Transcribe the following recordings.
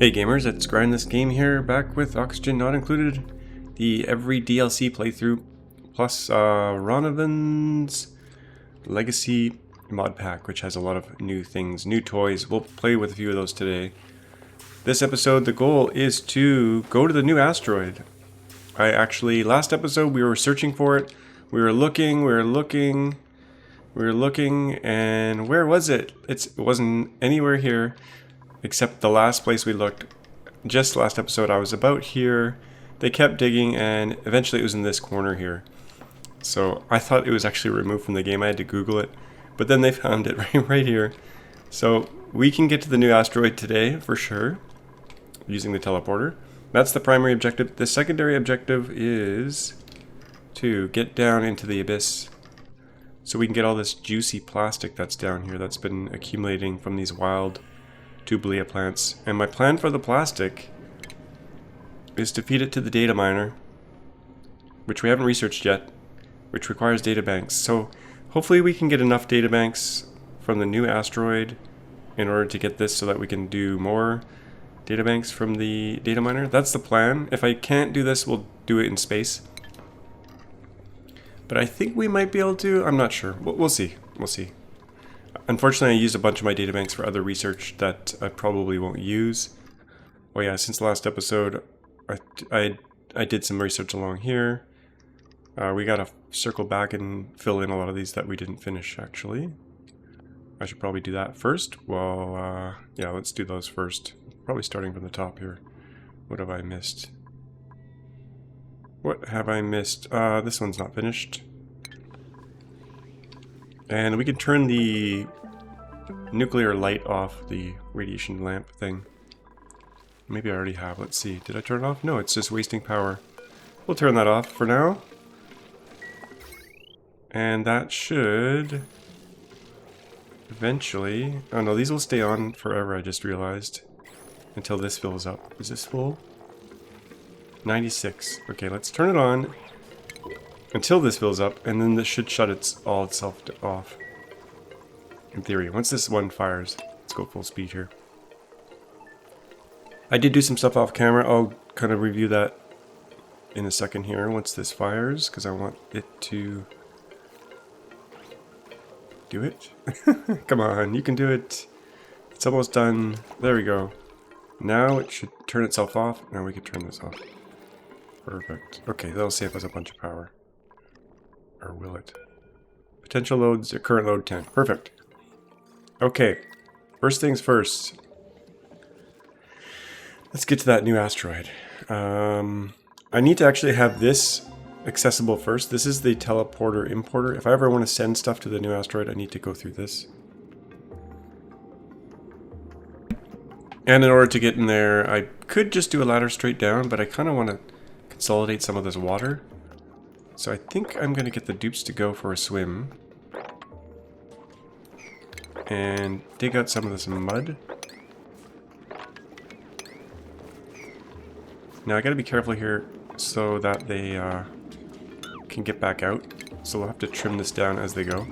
Hey gamers, it's Grind This Game here, back with Oxygen Not Included, the every DLC playthrough, plus Ronivan's Legacy mod pack, which has a lot of new things, new toys. We'll play with a few of those today. This episode, the goal is to go to the new asteroid. Last episode we were searching for it, we were looking, and where was it? It wasn't anywhere here. Except the last place we looked, just last episode, I was about here. They kept digging, and eventually it was in this corner here. So I thought it was actually removed from the game. I had to Google it, but then they found it right here. So we can get to the new asteroid today for sure, using the teleporter. That's the primary objective. The secondary objective is to get down into the abyss, so we can get all this juicy plastic that's down here that's been accumulating from these wild Tublia plants. And my plan for the plastic is to feed it to the data miner, which we haven't researched yet, which requires data banks. So hopefully we can get enough data banks from the new asteroid in order to get this so that we can do more data banks from the data miner. That's the plan. If I can't do this, we'll do it in space. But I think we might be able to. I'm not sure. We'll see. We'll see. Unfortunately, I used a bunch of my databanks for other research that I probably won't use. Oh yeah, since the last episode, I did some research along here. We gotta circle back and fill in a lot of these that we didn't finish, actually. I should probably do that first. Well, yeah, let's do those first. Probably starting from the top here. What have I missed? What have I missed? This one's not finished. And we can turn the nuclear light off, the radiation lamp thing. Maybe I already have. Let's see. Did I turn it off? No, it's just wasting power. We'll turn that off for now. And that should eventually... Oh no, these will stay on forever, I just realized. Until this fills up. Is this full? 96. Okay, let's turn it on until this fills up, and then this should shut itself off. In theory, once this one fires, let's go full speed here. I did do some stuff off camera. I'll kind of review that in a second here once this fires, because I want it to do it. Come on, you can do it. It's almost done. There we go. Now it should turn itself off. Now we can turn this off. Perfect. Okay, that'll save us a bunch of power. Or will it? Potential loads, current load 10. Perfect. Okay, first things first. Let's get to that new asteroid. I need to actually have this accessible first. This is the teleporter importer. If I ever want to send stuff to the new asteroid, I need to go through this. And in order to get in there, I could just do a ladder straight down, but I kind of want to consolidate some of this water. So I think I'm going to get the dupes to go for a swim. And dig out some of this mud. Now I gotta be careful here so that they can get back out. So we'll have to trim this down as they go.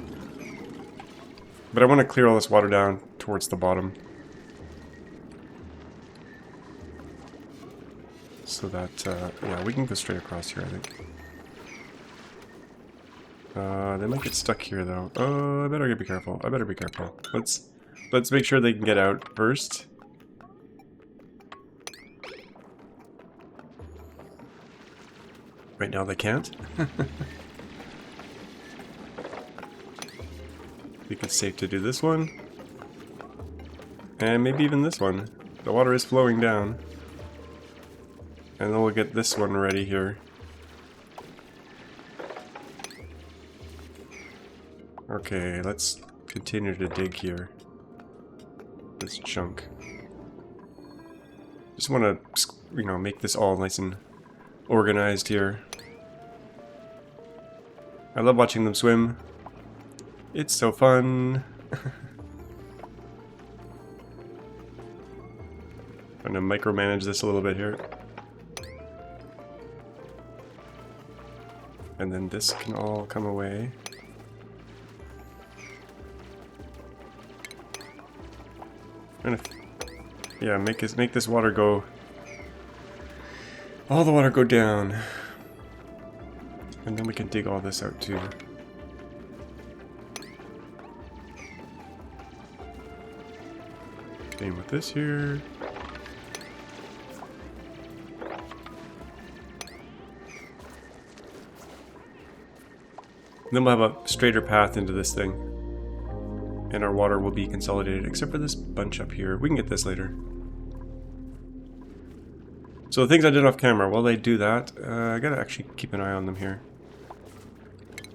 But I want to clear all this water down towards the bottom. So that, yeah, we can go straight across here, I think. They might get stuck here, though. Oh, I better be careful. I better be careful. Let's make sure they can get out first. Right now they can't. I think it's safe to do this one. And maybe even this one. The water is flowing down. And then we'll get this one ready here. Okay, let's continue to dig here. This chunk. Just want to, you know, make this all nice and organized here. I love watching them swim. It's so fun. I'm gonna micromanage this a little bit here. And then this can all come away. I'm gonna Yeah, make this water go... all the water go down. And then we can dig all this out too. Same with this here. And then we'll have a straighter path into this thing. And our water will be consolidated, except for this bunch up here. We can get this later. So the things I did off camera, while they do that, I gotta actually keep an eye on them here.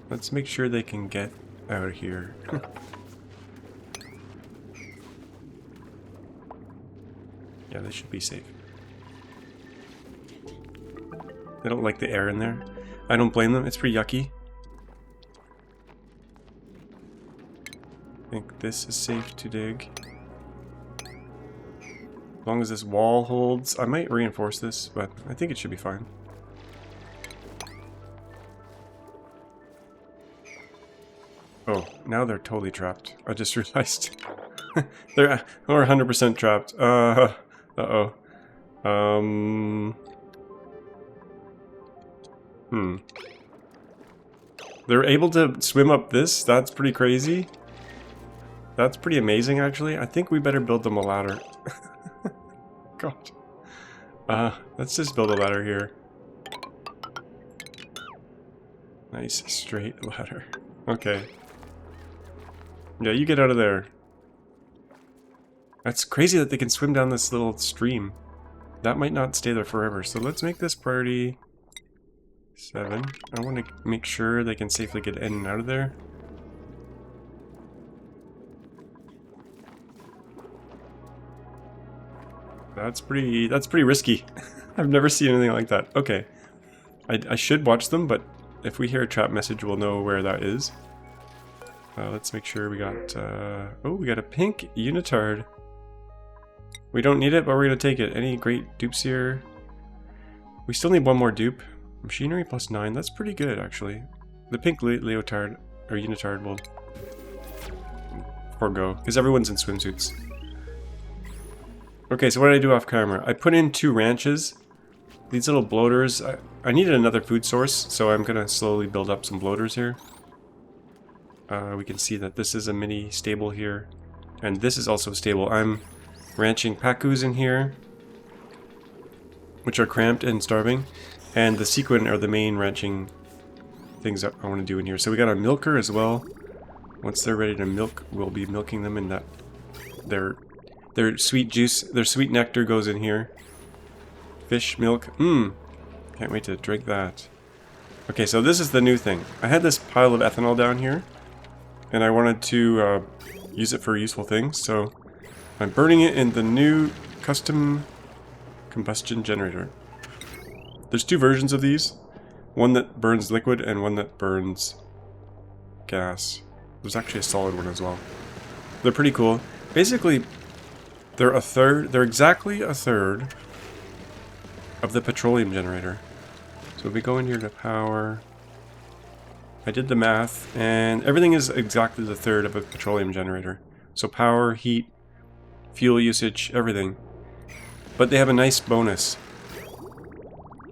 Let's make sure they can get out of here. Yeah, they should be safe. They don't like the air in there. I don't blame them, it's pretty yucky. I think this is safe to dig. As long as this wall holds. I might reinforce this, but I think it should be fine. Oh, now they're totally trapped. I just realized. They're 100% trapped. Uh-oh. They're able to swim up this? That's pretty crazy. That's pretty amazing, actually. I think we better build them a ladder. God. Let's just build a ladder here. Nice, straight ladder. Okay. Yeah, you get out of there. That's crazy that they can swim down this little stream. That might not stay there forever, so let's make this priority 7. I want to make sure they can safely get in and out of there. That's pretty risky. I've never seen anything like that. Okay. I should watch them, but if we hear a trap message, we'll know where that is. Let's make sure we got... oh, we got a pink unitard. We don't need it, but we're going to take it. Any great dupes here? We still need one more dupe. Machinery plus 9. That's pretty good, actually. The pink leotard, or unitard, will forego, because everyone's in swimsuits. Okay, so what did I do off camera? I put in 2 ranches. These little bloaters, I needed another food source, so I'm going to slowly build up some bloaters here. We can see that this is a mini stable here, and this is also stable. I'm ranching pacus in here, which are cramped and starving, and the sequin are the main ranching things that I want to do in here. So we got a milker as well. Once they're ready to milk, we'll be milking them, and that their sweet juice, their sweet nectar goes in here. Fish milk, can't wait to drink that. Okay, so this is the new thing. I had this pile of ethanol down here, and I wanted to use it for useful things, so I'm burning it in the new custom combustion generator. There's 2 versions of these. One that burns liquid and one that burns gas. There's actually a solid one as well. They're pretty cool. Basically, they're exactly a third of the petroleum generator. So if we go in here to power, I did the math, and everything is exactly the third of a petroleum generator. So power, heat, fuel usage, everything. But they have a nice bonus.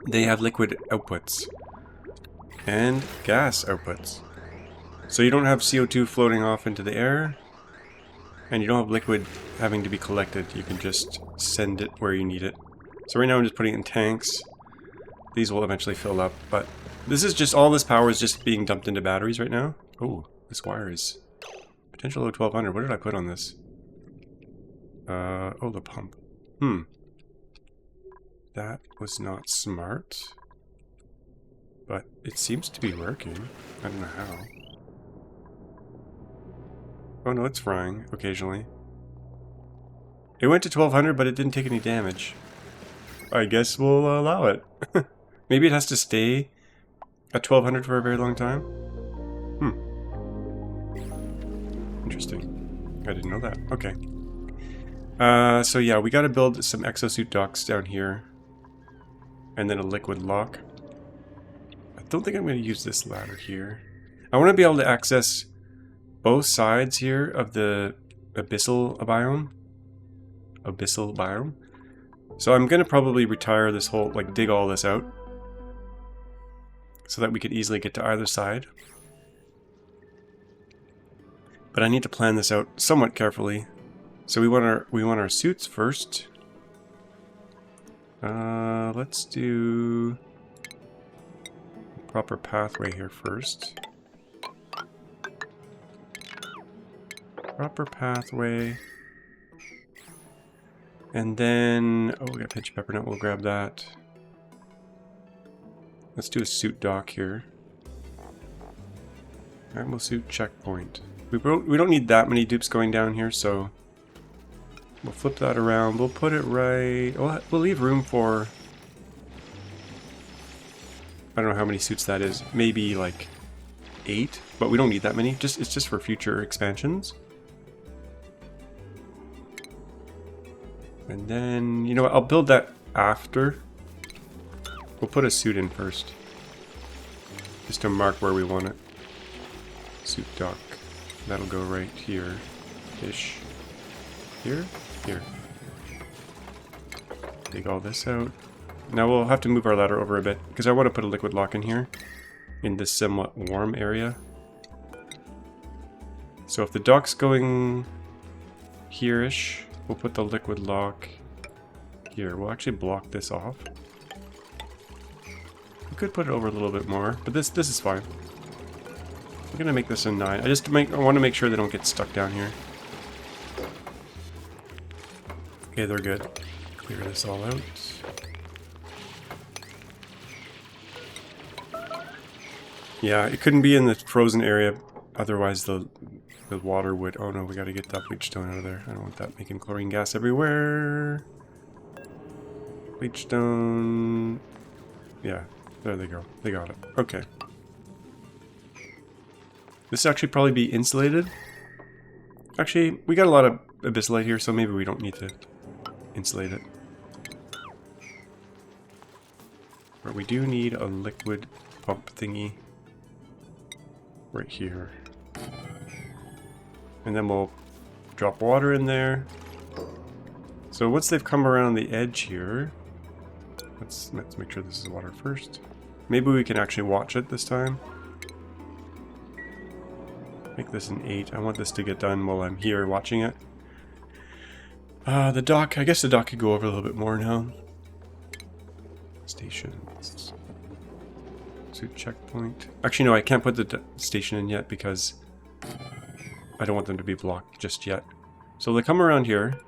They have liquid outputs and gas outputs. So you don't have CO2 floating off into the air, and you don't have liquid having to be collected. You can just send it where you need it. So right now I'm just putting it in tanks. These will eventually fill up, but this is just, all this power is just being dumped into batteries right now. Oh, this wire is potential load 1200. What did I put on this? Oh, the pump. That was not smart, but it seems to be working. I don't know how. Oh no, it's frying occasionally. It went to 1200, but it didn't take any damage. I guess we'll allow it. Maybe it has to stay at 1200 for a very long time? Interesting. I didn't know that. Okay. So yeah, we gotta build some exosuit docks down here. And then a liquid lock. I don't think I'm gonna use this ladder here. I want to be able to access both sides here of the abyssal biome. abyssal biome. So I'm gonna probably retire this whole, like dig all this out, so that we could easily get to either side. But I need to plan this out somewhat carefully. So we want our suits first. Let's do a proper pathway here first. Proper pathway. And then, oh, we got pitch peppermint, we'll grab that. Let's do a suit dock here. Animal suit checkpoint. We don't need that many dupes going down here, so we'll flip that around. We'll put it right. We'll leave room for, I don't know how many suits that is. Maybe like 8, but we don't need that many. It's just for future expansions. And then, you know what? I'll build that after. We'll put a suit in first, just to mark where we want it. Suit dock. That'll go right here. Ish. Here? Here. Take all this out. Now we'll have to move our ladder over a bit, because I want to put a liquid lock in here, in this somewhat warm area. So if the dock's going here-ish, we'll put the liquid lock here. We'll actually block this off. We could put it over a little bit more, but this is fine. I'm gonna make this a 9. I want to make sure they don't get stuck down here. Okay, they're good. Clear this all out. Yeah, it couldn't be in the frozen area, otherwise the water would... Oh no, we gotta get that bleach stone out of there. I don't want that making chlorine gas everywhere. Bleach stone... Yeah, there they go. They got it. Okay. This actually probably be insulated. Actually, we got a lot of abyssalite here, so maybe we don't need to insulate it. But we do need a liquid pump thingy right here. And then we'll drop water in there. So once they've come around the edge here, let's make sure this is water first. Maybe we can actually watch it this time. Make this an 8. I want this to get done while I'm here watching it. The dock, I guess the dock could go over a little bit more now. Stations. Suit checkpoint. Actually, no, I can't put the station in yet because I don't want them to be blocked just yet. So they come around here,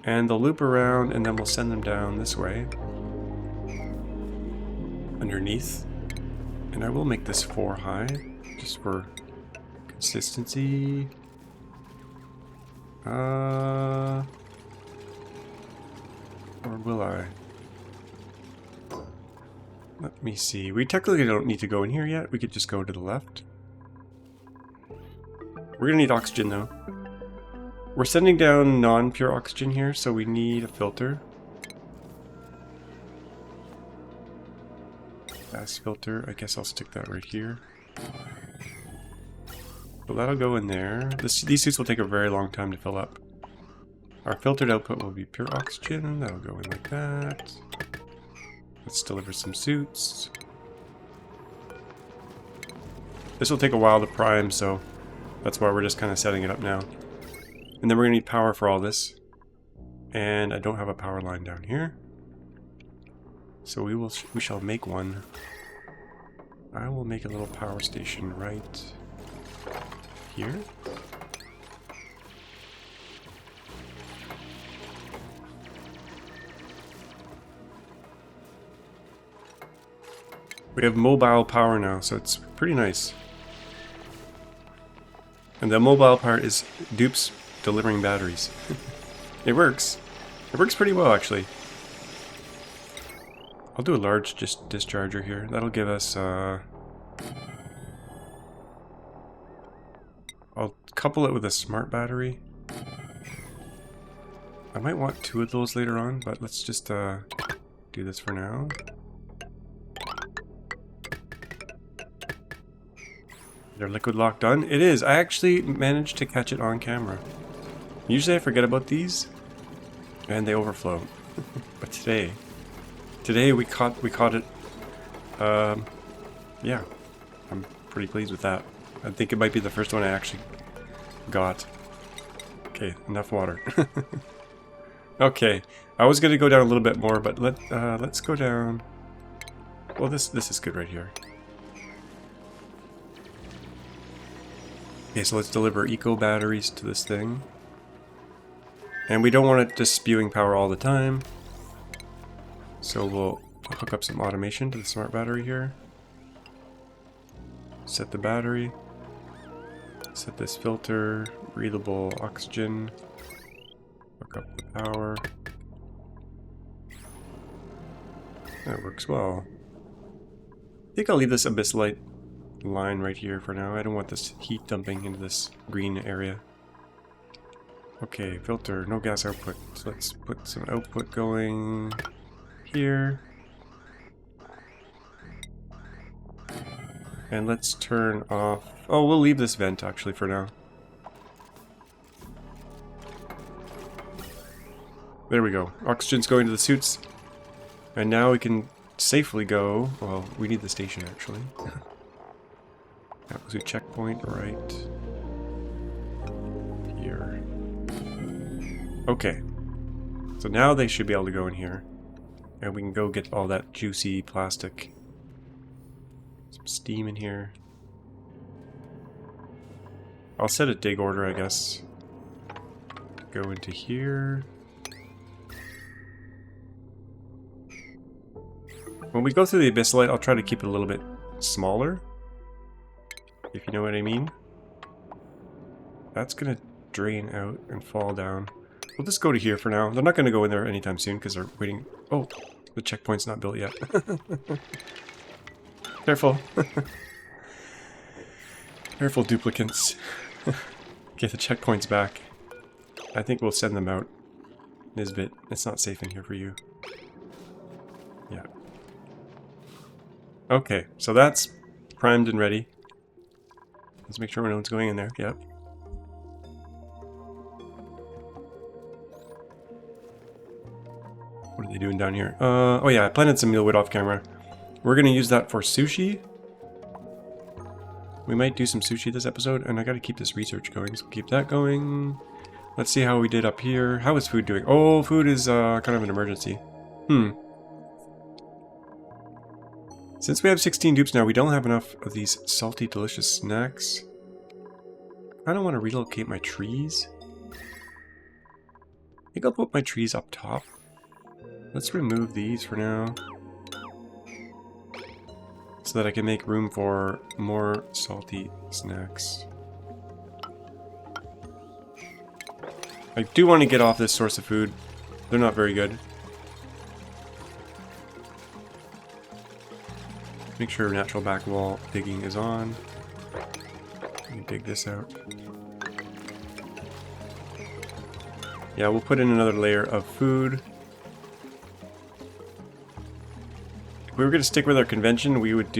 and they'll loop around, and then we'll send them down this way. Underneath. And I will make this 4 high, just for consistency. Or will I? Let me see. We technically don't need to go in here yet. We could just go to the left. We're gonna need oxygen though. We're sending down non-pure oxygen here, so we need a filter. Gas filter. I guess I'll stick that right here. So that'll go in there. These suits will take a very long time to fill up. Our filtered output will be pure oxygen. That'll go in like that. Let's deliver some suits. This will take a while to prime, so that's why we're just kind of setting it up now. And then we're going to need power for all this. And I don't have a power line down here. So we shall make one. I will make a little power station right here. We have mobile power now, so it's pretty nice. And the mobile part is dupes delivering batteries. It works. It works pretty well, actually. I'll do a large discharger here. That'll give us... I'll couple it with a smart battery. I might want 2 of those later on, but let's just do this for now. Their liquid lock done? It is. I actually managed to catch it on camera. Usually I forget about these. and they overflow. But today we caught it. Yeah, I'm pretty pleased with that. I think it might be the first one I actually got. Okay, enough water. Okay, I was gonna go down a little bit more, but let's go down. Well, this is good right here. Okay, so let's deliver eco batteries to this thing. And we don't want it just spewing power all the time. So we'll hook up some automation to the smart battery here. Set the battery. Set this filter. Breathable oxygen. Hook up the power. That works well. I think I'll leave this abyssalite line right here for now. I don't want this heat dumping into this green area. Okay, filter, no gas output. So let's put some output going here. And let's turn off... Oh, we'll leave this vent actually for now. There we go. Oxygen's going to the suits. And now we can safely go... Well, we need the station actually. That was a checkpoint right here. Okay. So now they should be able to go in here. And we can go get all that juicy plastic. Some steam in here. I'll set a dig order, I guess. Go into here. When we go through the abyssalite, I'll try to keep it a little bit smaller. If you know what I mean. That's gonna drain out and fall down. We'll just go to here for now. They're not gonna go in there anytime soon because they're waiting. Oh, the checkpoint's not built yet. Careful. Careful, duplicants. Get the checkpoints back. I think we'll send them out. Nisbet, it's not safe in here for you. Yeah. Okay, so that's primed and ready. Let's make sure no one's going in there. Yep. What are they doing down here? Oh yeah, I planted some mealwood off camera. We're gonna use that for sushi. We might do some sushi this episode, and I gotta keep this research going, so keep that going. Let's see how we did up here. How is food doing? Oh, food is kind of an emergency. Since we have 16 dupes now, we don't have enough of these salty, delicious snacks. I don't want to relocate my trees. I think I'll put my trees up top. Let's remove these for now. So that I can make room for more salty snacks. I do want to get off this source of food. They're not very good. Make sure natural back wall digging is on. Let me dig this out. Yeah, we'll put in another layer of food. If we were going to stick with our convention, we would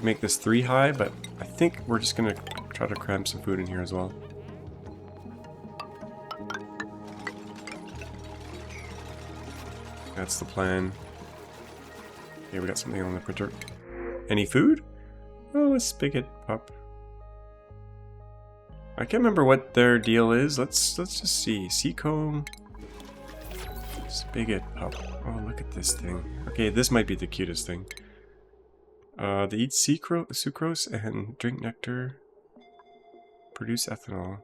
make this 3 high, but I think we're just going to try to cram some food in here as well. That's the plan. Okay, we got something on the printer. Any food? Oh, a spigot pup. I can't remember what their deal is. Let's just see. Seacomb. Spigot pup. Oh, look at this thing. Okay, this might be the cutest thing. They eat sucrose and drink nectar. Produce ethanol.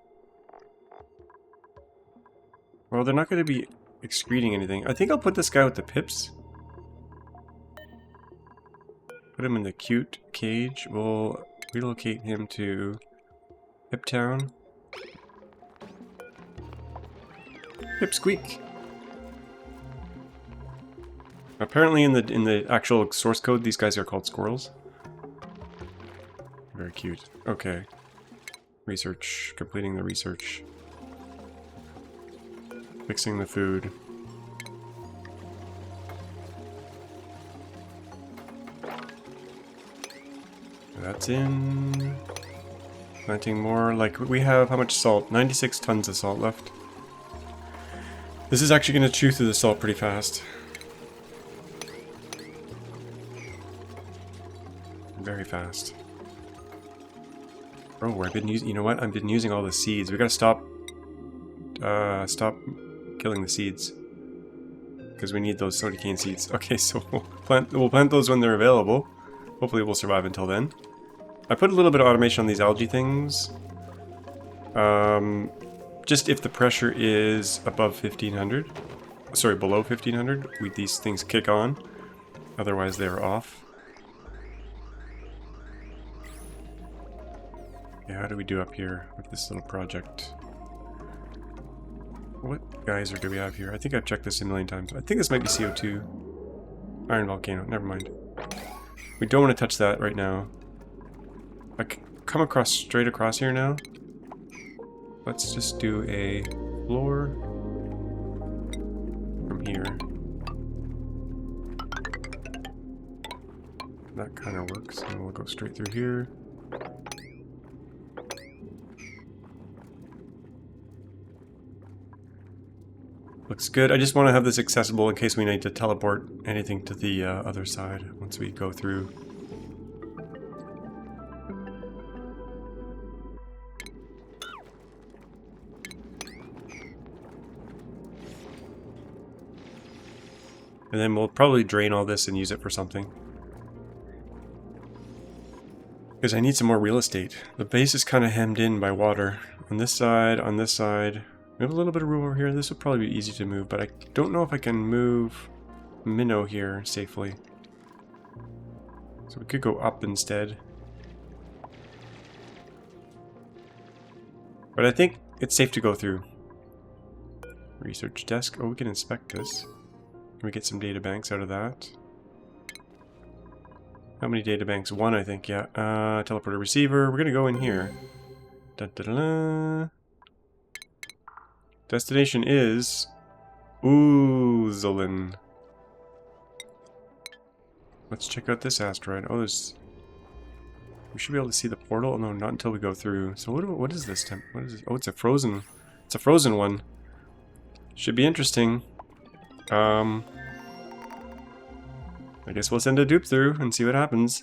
Well, they're not going to be excreting anything. I think I'll put this guy with the pips. Put him in the cute cage. We'll relocate him to Piptown. Pipsqueak. Apparently in the actual source code, these guys are called squirrels. Very cute. Okay. Research. Completing the research. Fixing the food. That's in. Planting more. Like, we have how much salt? 96 tons of salt left. This is actually going to chew through the salt pretty fast. Very fast. Oh, I've been using. You know what? I've been using all the seeds. We gotta stop. Stop killing the seeds because we need those Sodicane seeds. Okay, so we'll plant those when they're available. Hopefully, we'll survive until then. I put a little bit of automation on these algae things. Just if the pressure is above 1500, sorry, below 1500, these things kick on. Otherwise, they're off. Yeah, how do we do up here with this little project? What geyser do we have here? I think I've checked this a million times. I think this might be CO2. Iron volcano, never mind. We don't want to touch that right now. I come across straight across here now. Let's just do a floor from here. That kind of works, and we'll go straight through here. Looks good. I just want to have this accessible in case we need to teleport anything to the other side once we go through. And then we'll probably drain all this and use it for something. Because I need some more real estate. The base is kind of hemmed in by water. On this side, on this side. We have a little bit of room over here. This would probably be easy to move, but I don't know if I can move Minnow here safely. So we could go up instead. But I think it's safe to go through. Research desk. Oh, we can inspect this. Can we get some data banks out of that? How many data banks? One, I think, yeah. Teleporter receiver. We're gonna go in here. Dun, dun, dun, dun. Destination is Ovolene. Let's check out this asteroid. Oh, there's. We should be able to see the portal. Oh, no, not until we go through. So what is this temp? What is this? Oh, it's a frozen. It's a frozen one. Should be interesting. I guess we'll send a dupe through and see what happens.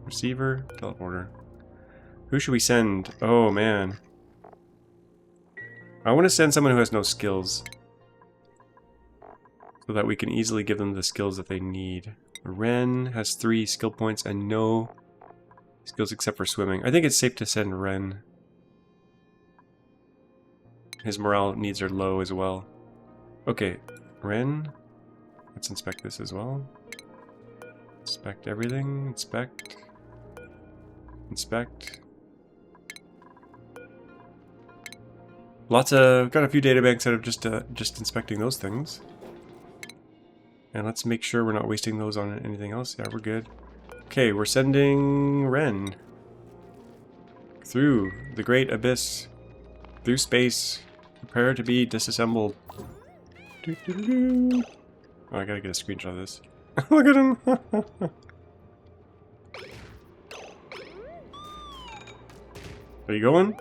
Receiver, teleporter. Who should we send? Oh man. I want to send someone who has no skills. So that we can easily give them the skills that they need. Ren has 3 skill points and no skills except for swimming. I think it's safe to send Ren. His morale needs are low as well. Okay, Ren. Let's inspect this as well. Inspect everything. Inspect. Inspect. Got a few databanks out of just inspecting those things. And let's make sure we're not wasting those on anything else. Yeah, we're good. Okay, we're sending Ren through the great abyss, through space. Prepare to be disassembled. Oh, I gotta get a screenshot of this. Look at him! Are you going?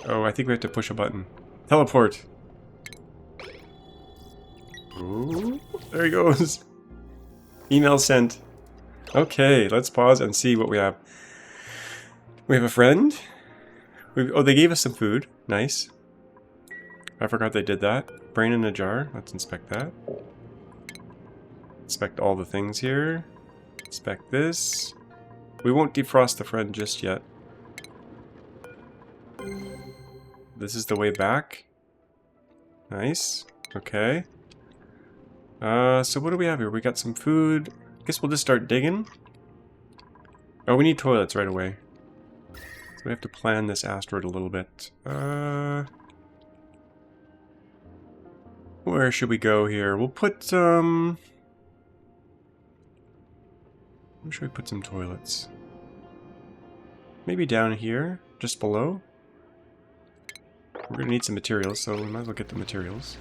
Oh, I think we have to push a button. Teleport! Ooh, there he goes. Email sent. Okay, let's pause and see what we have. We have a friend. Oh, they gave us some food. Nice. I forgot they did that. Brain in a jar. Let's inspect that. Inspect all the things here. Inspect this. We won't defrost the friend just yet. This is the way back. Nice. Okay. So what do we have here? We got some food. I guess we'll just start digging. Oh, we need toilets right away. So we have to plan this asteroid a little bit. Where should we go here? We'll put where should we put some toilets? Maybe down here, just below. We're gonna need some materials, so we might as well get the materials.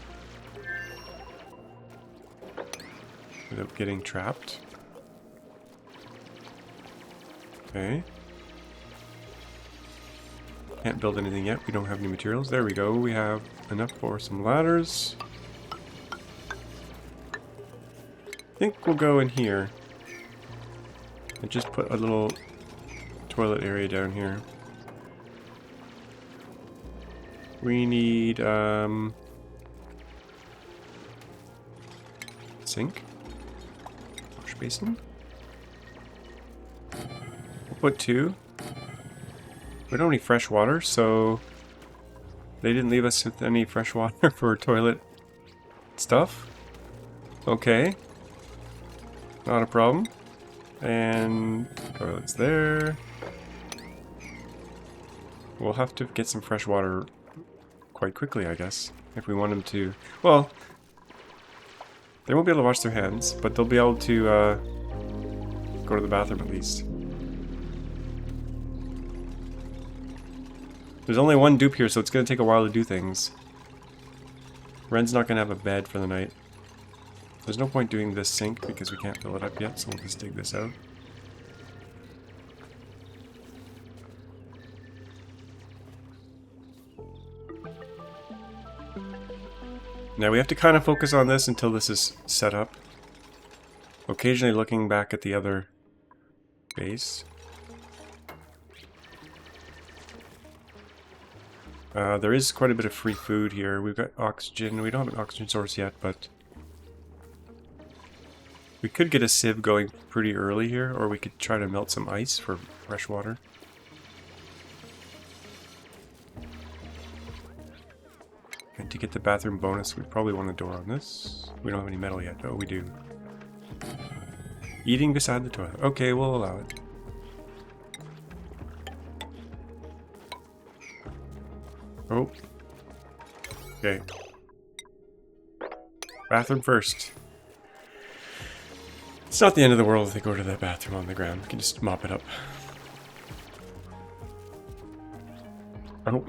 Without getting trapped. Can't build anything yet. We don't have any materials. There we go. We have enough for some ladders. I think we'll go in here. And just put a little toilet area down here. We need, sink. Wash basin. We'll put 2. We don't need fresh water, so they didn't leave us with any fresh water for toilet stuff. Okay. Not a problem. And toilets there. We'll have to get some fresh water quite quickly, I guess, if we want them to. Well, they won't be able to wash their hands, but they'll be able to go to the bathroom at least. There's only one dupe here, so it's going to take a while to do things. Ren's not going to have a bed for the night. There's no point doing this sink because we can't fill it up yet, so we'll just dig this out. Now we have to kind of focus on this until this is set up. Occasionally looking back at the other base. There is quite a bit of free food here. We've got oxygen. We don't have an oxygen source yet, but we could get a sieve going pretty early here, or we could try to melt some ice for fresh water. And to get the bathroom bonus, we probably want a door on this. We don't have any metal yet. Oh, we do. Eating beside the toilet. Okay, we'll allow it. Oh. Okay. Bathroom first. It's not the end of the world if they go to the bathroom on the ground. We can just mop it up. Oh.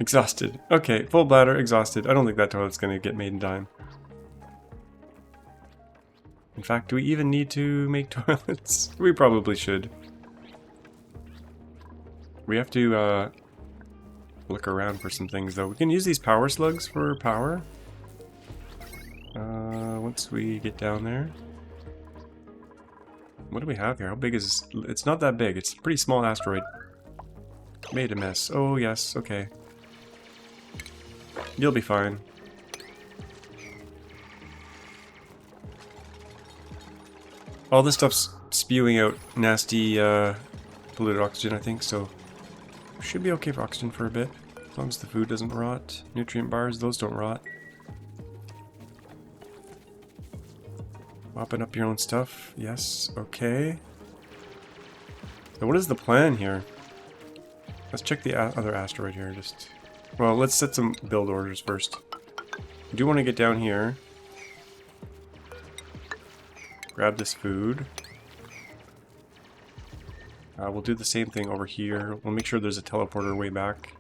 Exhausted. Okay, full bladder, exhausted. I don't think that toilet's going to get made in time. In fact, do we even need to make toilets? We probably should. We have to look around for some things, though. We can use these power slugs for power. Once we get down there. What do we have here? How big is this? It's not that big. It's a pretty small asteroid. Made a mess. Oh, yes. Okay. You'll be fine. All this stuff's spewing out nasty polluted oxygen, I think, so should be okay for oxygen for a bit, as long as the food doesn't rot. Nutrient bars, those don't rot. Mopping up your own stuff, yes, okay. So what is the plan here? Let's check the other asteroid here, just... Well, let's set some build orders first. I do want to get down here. Grab this food. We'll do the same thing over here. We'll make sure there's a teleporter way back.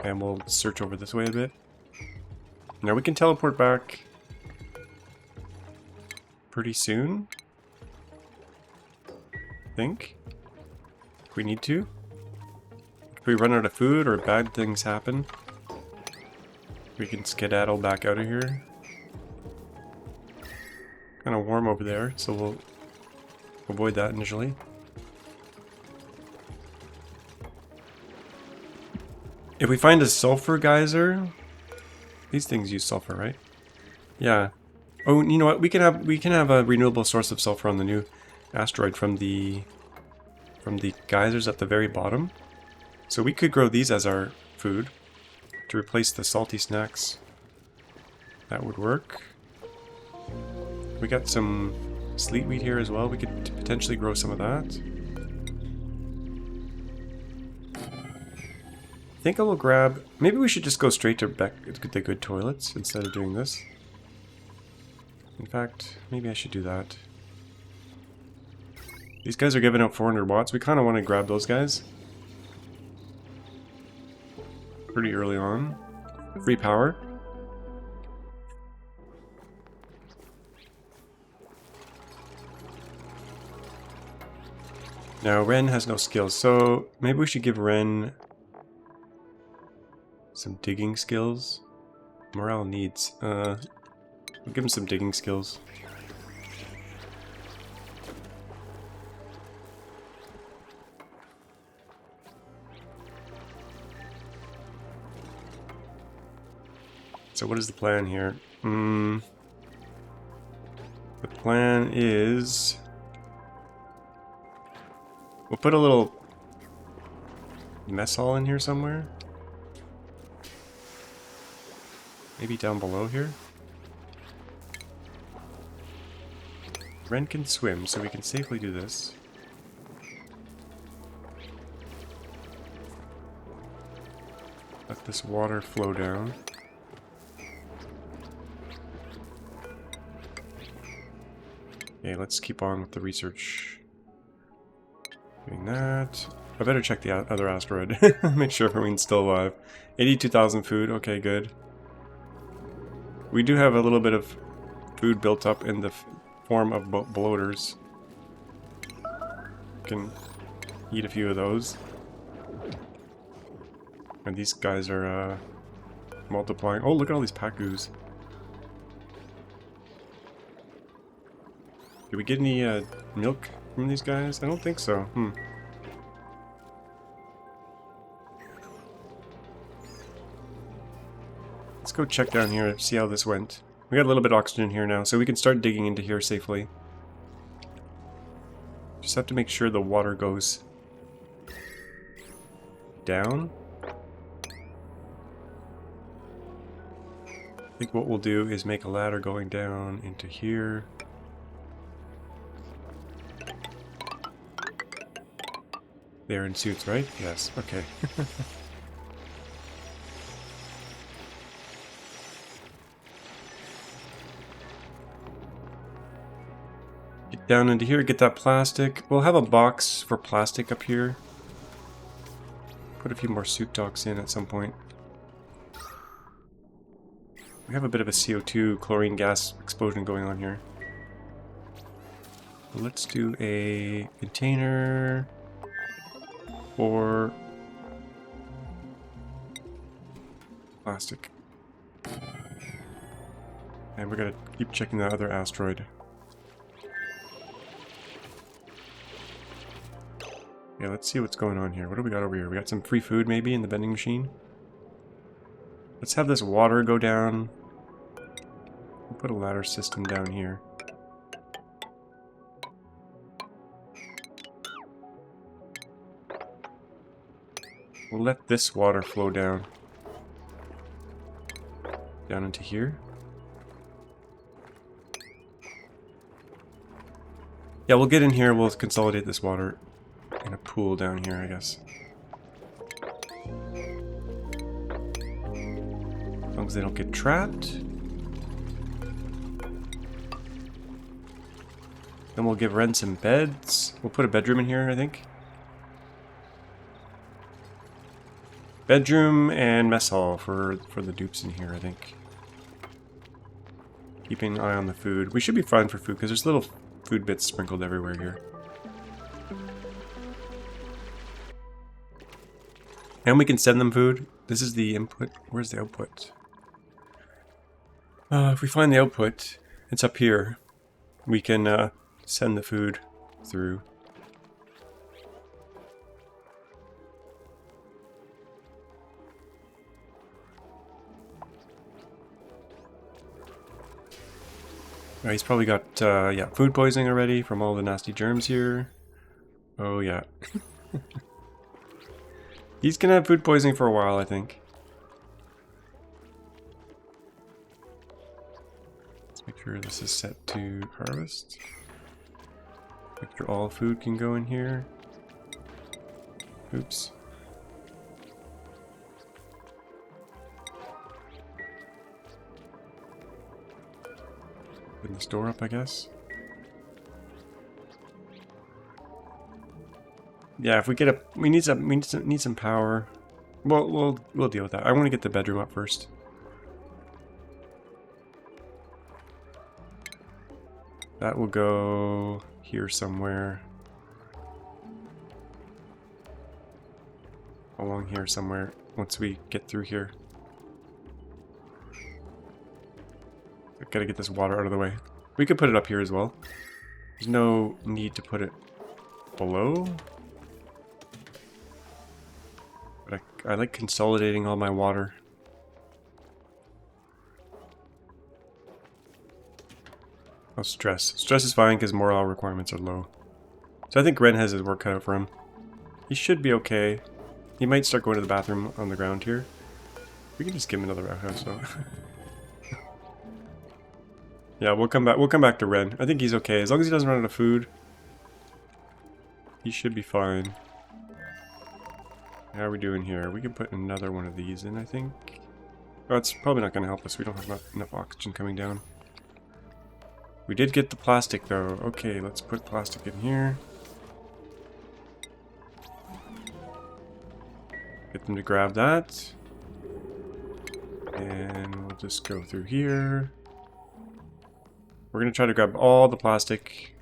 And we'll search over this way a bit. Now we can teleport back pretty soon. I think. If we need to. If we run out of food or bad things happen, we can skedaddle back out of here. Kind of warm over there, so we'll avoid that initially. If we find a sulfur geyser, these things use sulfur, right? Yeah. Oh, you know what? We can have a renewable source of sulfur on the new asteroid from the geysers at the very bottom. So we could grow these as our food to replace the salty snacks. That would work. We got some sleet wheat here as well. We could potentially grow some of that. I think I will grab... Maybe we should just go straight to the good toilets instead of doing this. In fact, maybe I should do that. These guys are giving out 400 watts. We kind of want to grab those guys. Pretty early on. Free power. Now, Ren has no skills, so maybe we should give Ren Some digging skills. Morale needs. We'll give him some digging skills. So what is the plan here? The plan is... we'll put a little mess hall in here somewhere. Maybe down below here. Ren can swim, so we can safely do this. Let this water flow down. Okay, let's keep on with the research. Doing that. I better check the other asteroid. Make sure everyone's still alive. 82,000 food. Okay, good. We do have a little bit of food built up in the form of bloaters. Can eat a few of those. And these guys are multiplying. Oh, look at all these pacus. Did we get any milk from these guys? I don't think so. Let's go check down here, see how this went. We got a little bit of oxygen here now, so we can start digging into here safely. Just have to make sure the water goes down. I think what we'll do is make a ladder going down into here. They're in suits, right? Yes, okay. Get down into here, get that plastic. We'll have a box for plastic up here. Put a few more suit docks in at some point. We have a bit of a CO2 chlorine gas explosion going on here. Let's do a container for plastic. And we're gonna keep checking the other asteroid. Yeah, let's see what's going on here. What do we got over here? We got some free food maybe in the vending machine. Let's have this water go down. We'll put a ladder system down here. We'll let this water flow down. Down into here. Yeah, we'll get in here, we'll consolidate this water in a pool down here, I guess. As long as they don't get trapped. Then we'll give Ren some beds. We'll put a bedroom in here, I think. Bedroom and mess hall for the dupes in here, I think. Keeping an eye on the food. We should be fine for food, because there's little food bits sprinkled everywhere here. And we can send them food. This is the input. Where's the output? If we find the output, it's up here. We can send the food through. He's probably got, yeah, food poisoning already from all the nasty germs here. Oh, yeah. He's gonna have food poisoning for a while, I think. Let's make sure this is set to harvest. Make sure all food can go in here. Oops. Open this door up, I guess. Yeah, if we get a, we need some power. Well, we'll deal with that. I want to get the bedroom up first. That will go here somewhere. Along here somewhere once we get through here. gotta get this water out of the way. We could put it up here as well. There's no need to put it below. But I like consolidating all my water. Oh, stress. Stress is fine because morale requirements are low. So I think Ren has his work cut out for him. He should be okay. He might start going to the bathroom on the ground here. We can just give him another outhouse though. Yeah, we'll come back to Ren. I think he's okay. As long as he doesn't run out of food, he should be fine. How are we doing here? We can put another one of these in, I think. Oh, it's probably not going to help us. We don't have enough oxygen coming down. We did get the plastic though. Okay, let's put plastic in here. Get them to grab that. And we'll just go through here. We're going to try to grab all the plastic.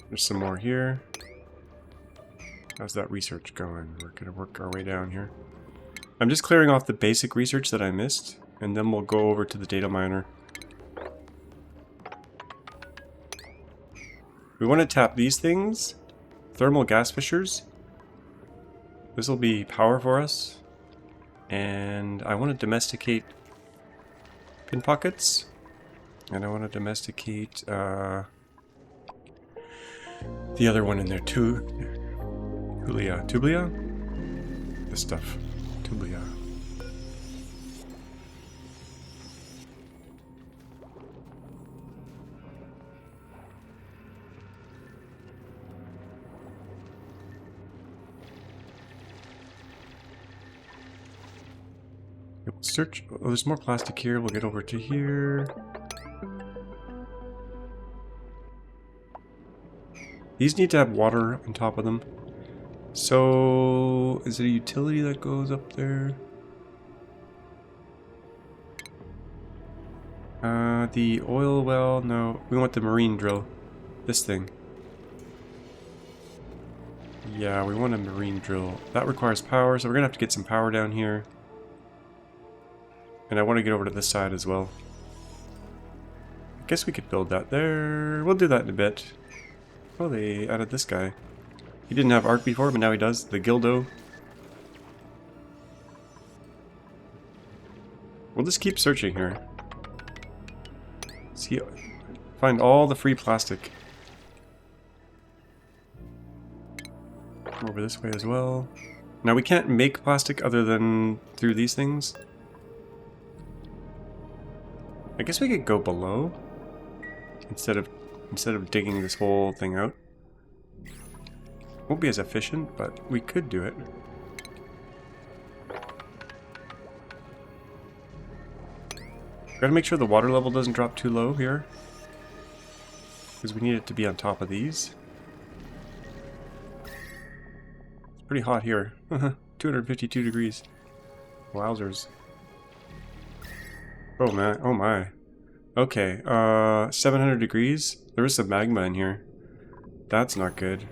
There's some more here. How's that research going? We're going to work our way down here. I'm just clearing off the basic research that I missed, and then we'll go over to the data miner. We want to tap these things. Thermal gas fissures. This will be power for us. And I want to domesticate Pinpokets. And I want to domesticate the other one in there too. Tublia? This stuff. Tublia. We'll search. Oh, there's more plastic here. We'll get over to here. These need to have water on top of them. So, is it a utility that goes up there? The oil well, no. We want the marine drill. This thing. Yeah, we want a marine drill. That requires power, so we're gonna have to get some power down here. And I want to get over to this side as well. I guess we could build that there. We'll do that in a bit. Oh, they added this guy. He didn't have art before, but now he does. The Gildo. We'll just keep searching here. See, find all the free plastic. Come over this way as well. Now we can't make plastic other than through these things. I guess we could go below instead of digging this whole thing out. Won't be as efficient, but we could do it. Gotta make sure the water level doesn't drop too low here, because we need it to be on top of these. It's pretty hot here. 252 degrees. Wowzers. Oh man, oh my. Okay, 700 degrees. There is some magma in here. That's not good.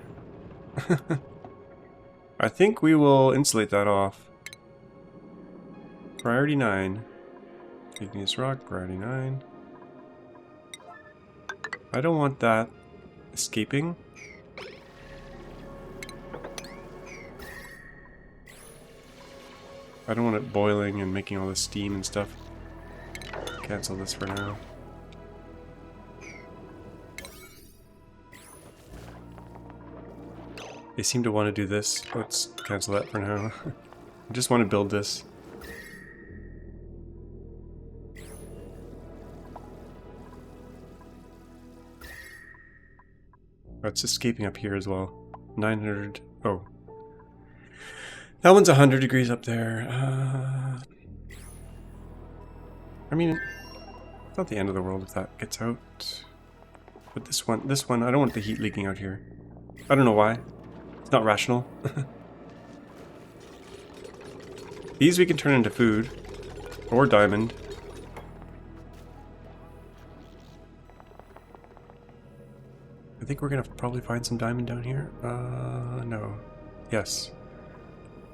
I think we will insulate that off. Priority 9. Igneous rock, priority 9. I don't want that escaping. I don't want it boiling and making all this steam and stuff. Cancel this for now. They seem to want to do this. Let's cancel that for now. I just want to build this. Oh, it's escaping up here as well. 900. Oh. That one's 100 degrees up there. I mean, it's not the end of the world if that gets out. But this one, I don't want the heat leaking out here. I don't know why. It's not rational. These we can turn into food. Or diamond. I think we're gonna probably find some diamond down here. No. Yes.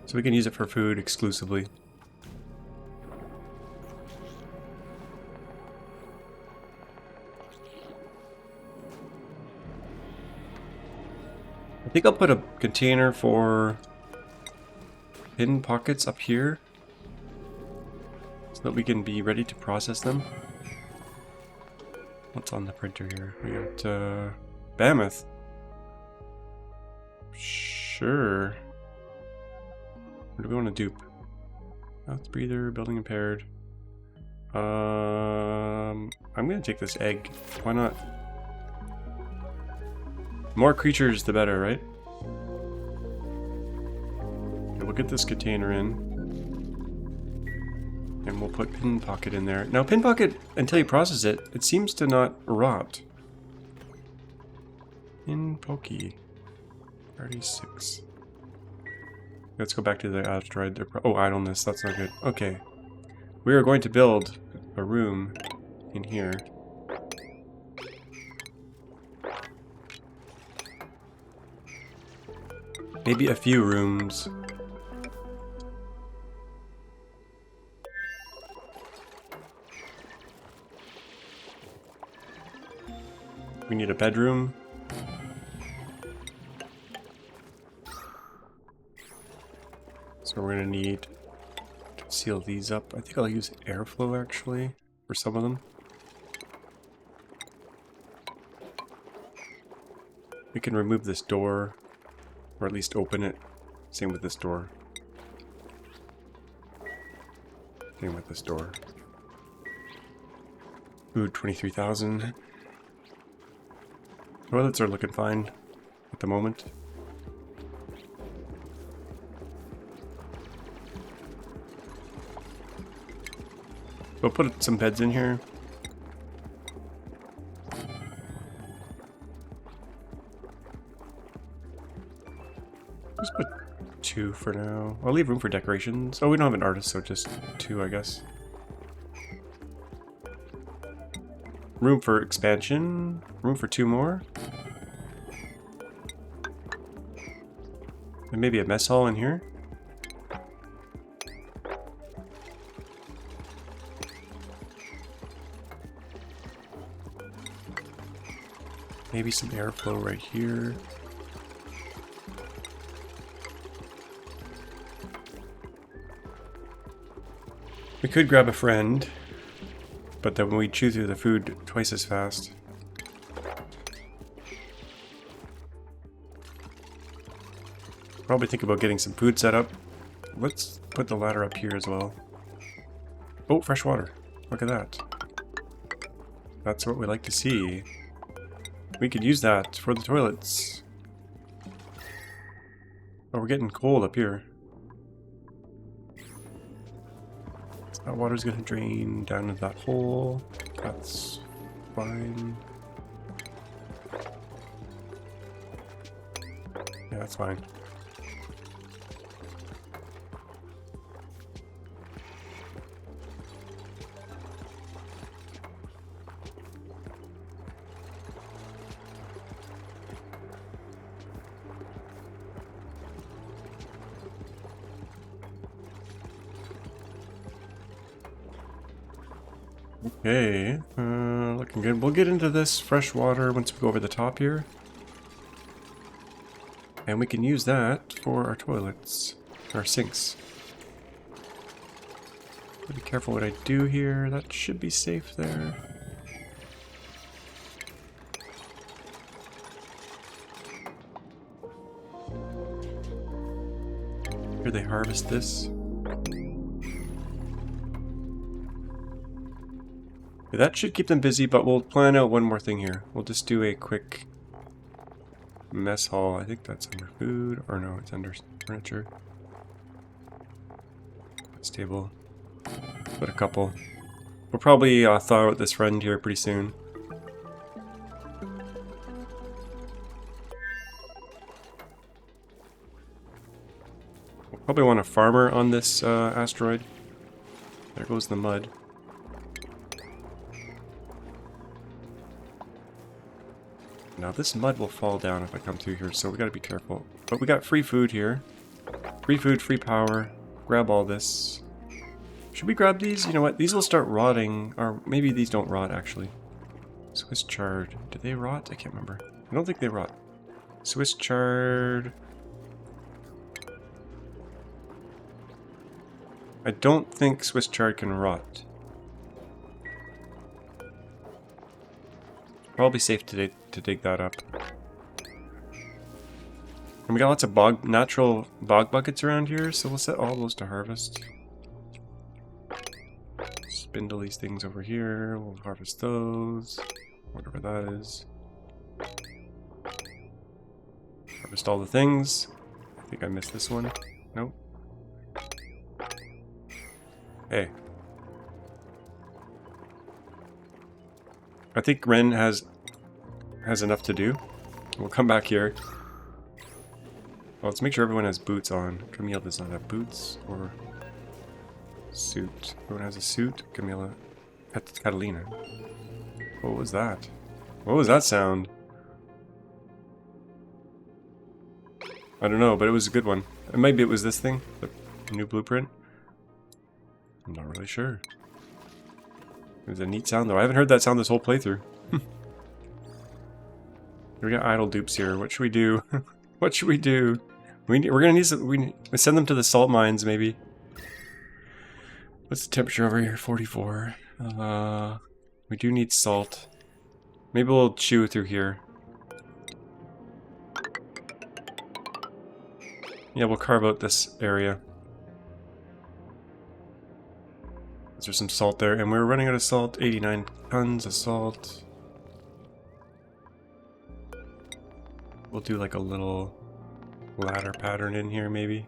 So we can use it for food exclusively. I think I'll put a container for Pinpokets up here so that we can be ready to process them. What's on the printer here? We got Mammoth. Sure. What do we want to dupe? Mouth breather, building impaired. I'm gonna take this egg. Why not? More creatures, the better, right? Okay, we'll get this container in. And we'll put Pinpoket in there. Now, Pinpoket, until you process it, it seems to not rot. Pinpoke. 36. Let's go back to the asteroid. Oh, idleness. That's not good. Okay. We are going to build a room in here. Maybe a few rooms. We need a bedroom. So we're gonna need to seal these up. I think I'll use airflow actually for some of them. We can remove this door, or at least open it. Same with this door. Same with this door. Food 23,000. Toilets are looking fine at the moment. We'll put some beds in here. Just put 2 for now. I'll leave room for decorations. Oh, we don't have an artist, so just 2, I guess. Room for expansion. Room for 2 more. And maybe a mess hall in here. Maybe some airflow right here. We could grab a friend, but then we chew through the food twice as fast. Probably think about getting some food set up. Let's put the ladder up here as well. Oh, fresh water. Look at that. That's what we like to see. We could use that for the toilets. Oh, we're getting cold up here. So that water's gonna drain down into that hole. That's fine. Yeah, that's fine. Okay, looking good. We'll get into this fresh water once we go over the top here. And we can use that for our toilets, our sinks. Be careful what I do here. That should be safe there. Here they harvest this. That should keep them busy, but we'll plan out one more thing here. We'll just do a quick mess hall. I think that's under food, or no, it's under furniture. Stable. Put a couple. We'll probably thaw out this friend here pretty soon. We'll probably want a farmer on this asteroid. There goes the mud. Now this mud will fall down if I come through here, so we gotta be careful. But we got free food here. Free food, free power. Grab all this. Should we grab these? You know what? These will start rotting. Or maybe these don't rot, actually. Swiss chard. Do they rot? I can't remember. I don't think they rot. Swiss chard. I don't think Swiss chard can rot. Probably safe to dig that up. And we got lots of natural bog buckets around here, so we'll set all those to harvest. Spindle these things over here. We'll harvest those. Whatever that is. Harvest all the things. I think I missed this one. Nope. Hey. I think Ren has enough to do. We'll come back here. Well, let's make sure everyone has boots on. Camille does not have boots or suit. Everyone has a suit. Camilla, Catalina. What was that? What was that sound? I don't know, but it was a good one. Maybe it was this thing, the new blueprint. I'm not really sure. It was a neat sound though. I haven't heard that sound this whole playthrough. We got idle dupes here. What should we do? What should we do? We're gonna need some. We send them to the salt mines, maybe. What's the temperature over here? 44. We do need salt. Maybe we'll chew through here. Yeah, we'll carve out this area. There's some salt there, and we're running out of salt. 89 tons of salt. We'll do like a little ladder pattern in here, maybe.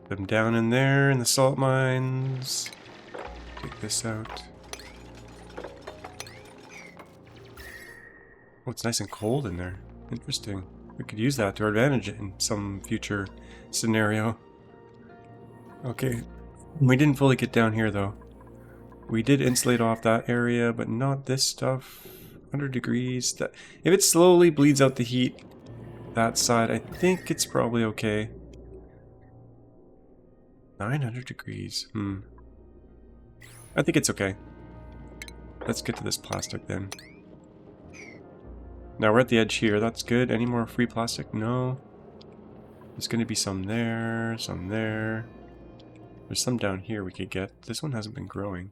Them down in there in the salt mines. Take this out. Oh, it's nice and cold in there. Interesting. We could use that to our advantage in some future scenario. Okay. We didn't fully get down here though. We did insulate off that area, but not this stuff. 100 degrees. That, if it slowly bleeds out the heat, that side, I think it's probably okay. 900 degrees. I think it's okay. Let's get to this plastic then. Now we're at the edge here. That's good. Any more free plastic? No. There's going to be some there, some there. There's some down here we could get. This one hasn't been growing.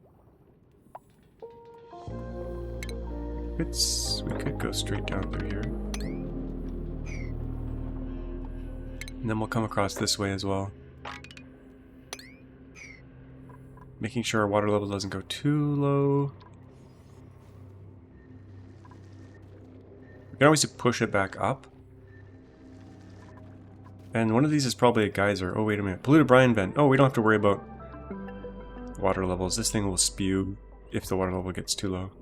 We could go straight down through here. And then we'll come across this way as well. Making sure our water level doesn't go too low. We can always push it back up. And one of these is probably a geyser. Oh, wait a minute. Polluted brine vent. Oh, we don't have to worry about water levels. This thing will spew if the water level gets too low.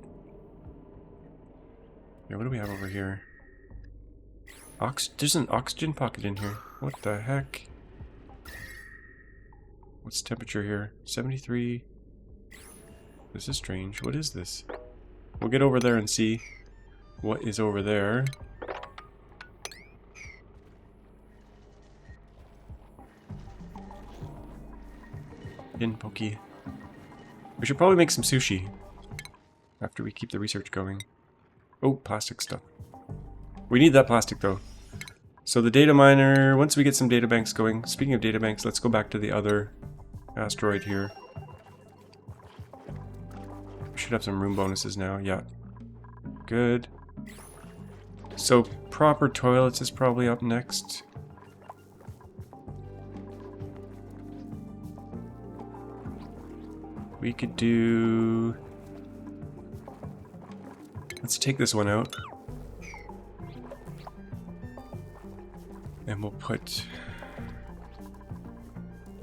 Yeah, what do we have over here? There's an oxygen pocket in here. What the heck? What's the temperature here? 73. This is strange. What is this? We'll get over there and see what is over there. Pinpoke. We should probably make some sushi after we keep the research going. Oh, plastic stuff. We need that plastic though. So the data miner, once we get some data banks going, speaking of data banks, let's go back to the other asteroid here. We should have some room bonuses now, yeah. Good. So proper toilets is probably up next. We could do... Let's take this one out. And we'll put...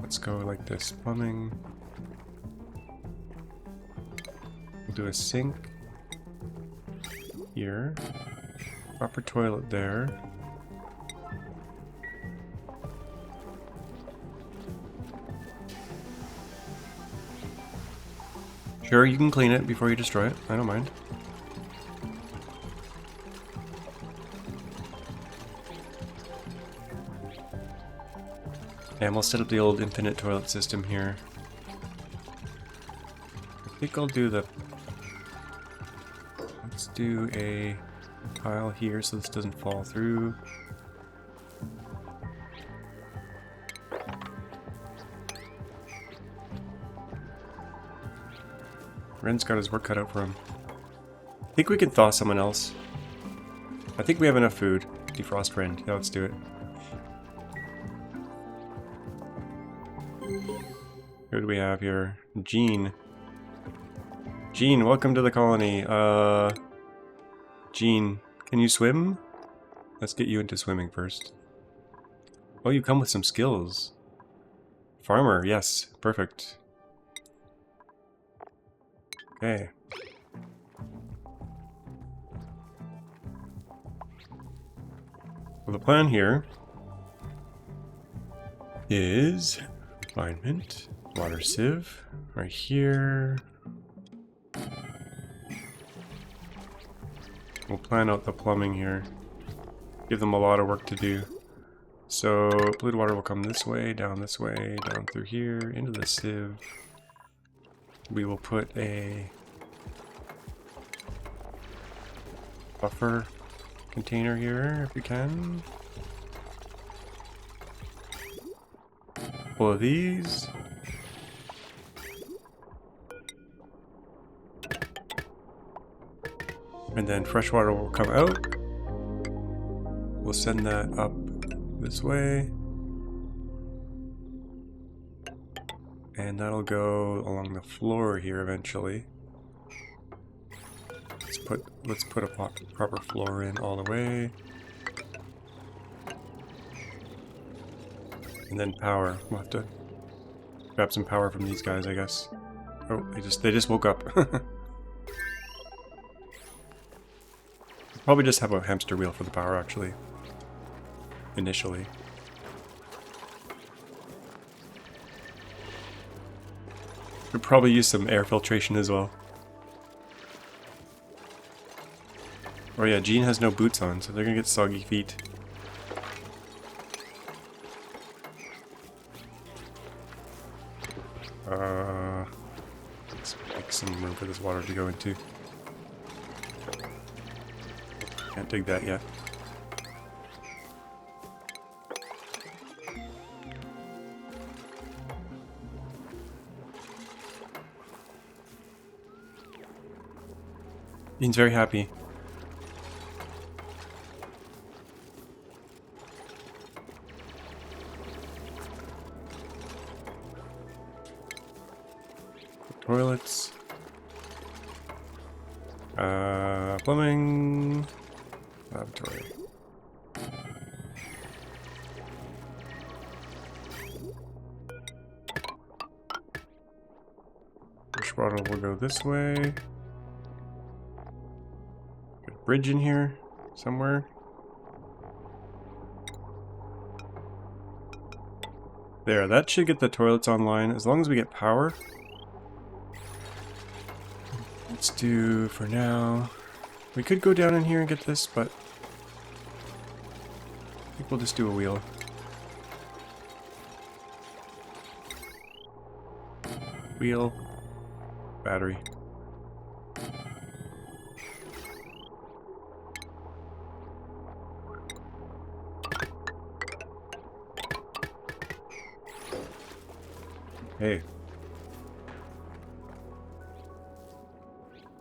Let's go like this. Plumbing. We'll do a sink here. Proper toilet there. Sure, you can clean it before you destroy it. I don't mind. And we'll set up the old infinite toilet system here. I think I'll do the... Let's do a tile here so this doesn't fall through. Ren's got his work cut out for him. I think we can thaw someone else. I think we have enough food. Defrost Ren. Yeah, let's do it. Who do we have here? Jean. Jean, welcome to the colony. Jean, can you swim? Let's get you into swimming first. Oh, you come with some skills. Farmer, yes. Perfect. Okay. Well, the plan here is alignment, water sieve, right here. We'll plan out the plumbing here. Give them a lot of work to do. So, polluted water will come this way, down through here, into the sieve. We will put a buffer container here if we can. Full of these. And then fresh water will come out. We'll send that up this way. And that'll go along the floor here eventually. Let's put a proper floor in all the way. And then power. We'll have to grab some power from these guys, I guess. Oh, they just woke up. Probably just have a hamster wheel for the power actually. Initially. Could probably use some air filtration as well. Oh yeah, Jean has no boots on, so they're gonna get soggy feet. Let's make some room for this water to go into. Can't dig that yet. Jean's very happy. Toilets. Plumbing. Laboratory. Fresh water will go this way. Got a bridge in here somewhere. There, that should get the toilets online as long as we get power. Let's do for now. We could go down in here and get this, but I think we'll just do a wheel. Wheel. Battery. Hey.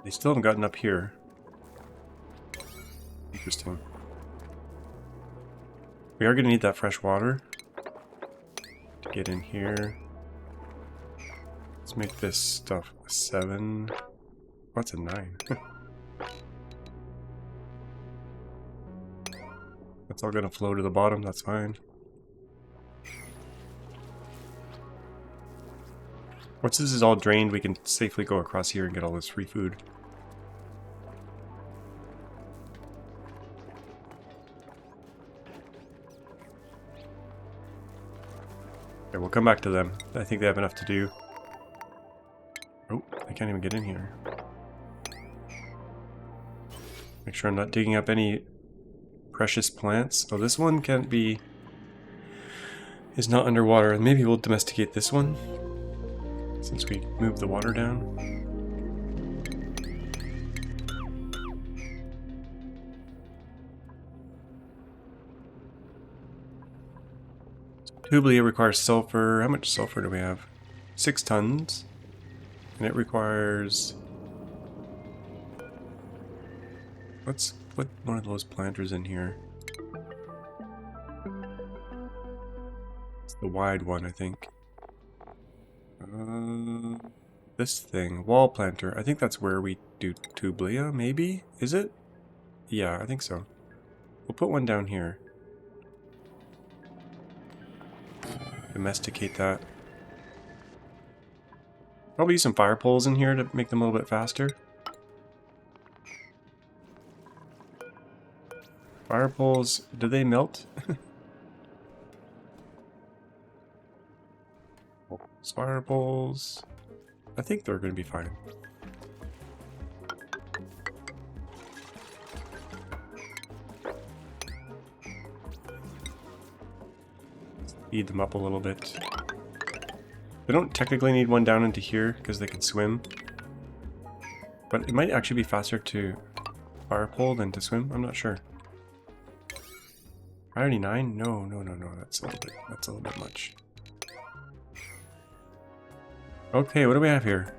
They still haven't gotten up here. Interesting. We are going to need that fresh water to get in here. Let's make this stuff a 7. What's a 9? That's all going to flow to the bottom, that's fine. Once this is all drained, we can safely go across here and get all this free food. Okay, we'll come back to them. I think they have enough to do. Oh, I can't even get in here. Make sure I'm not digging up any precious plants. Oh, this one can't be is not underwater. Maybe we'll domesticate this one since we moved the water down. Tublia requires sulfur. How much sulfur do we have? 6 tons. And it requires... Let's put one of those planters in here. It's the wide one, I think. This thing. Wall planter. I think that's where we do Tublia, maybe? Is it? Yeah, I think so. We'll put one down here. Domesticate that. Probably use some fire poles in here to make them a little bit faster. Fire poles, do they melt? Fire poles. I think they're going to be fine. Speed them up a little bit. They don't technically need one down into here because they can swim. But it might actually be faster to fire pole than to swim. I'm not sure. Priority 9? No. That's a little bit much. Okay, what do we have here?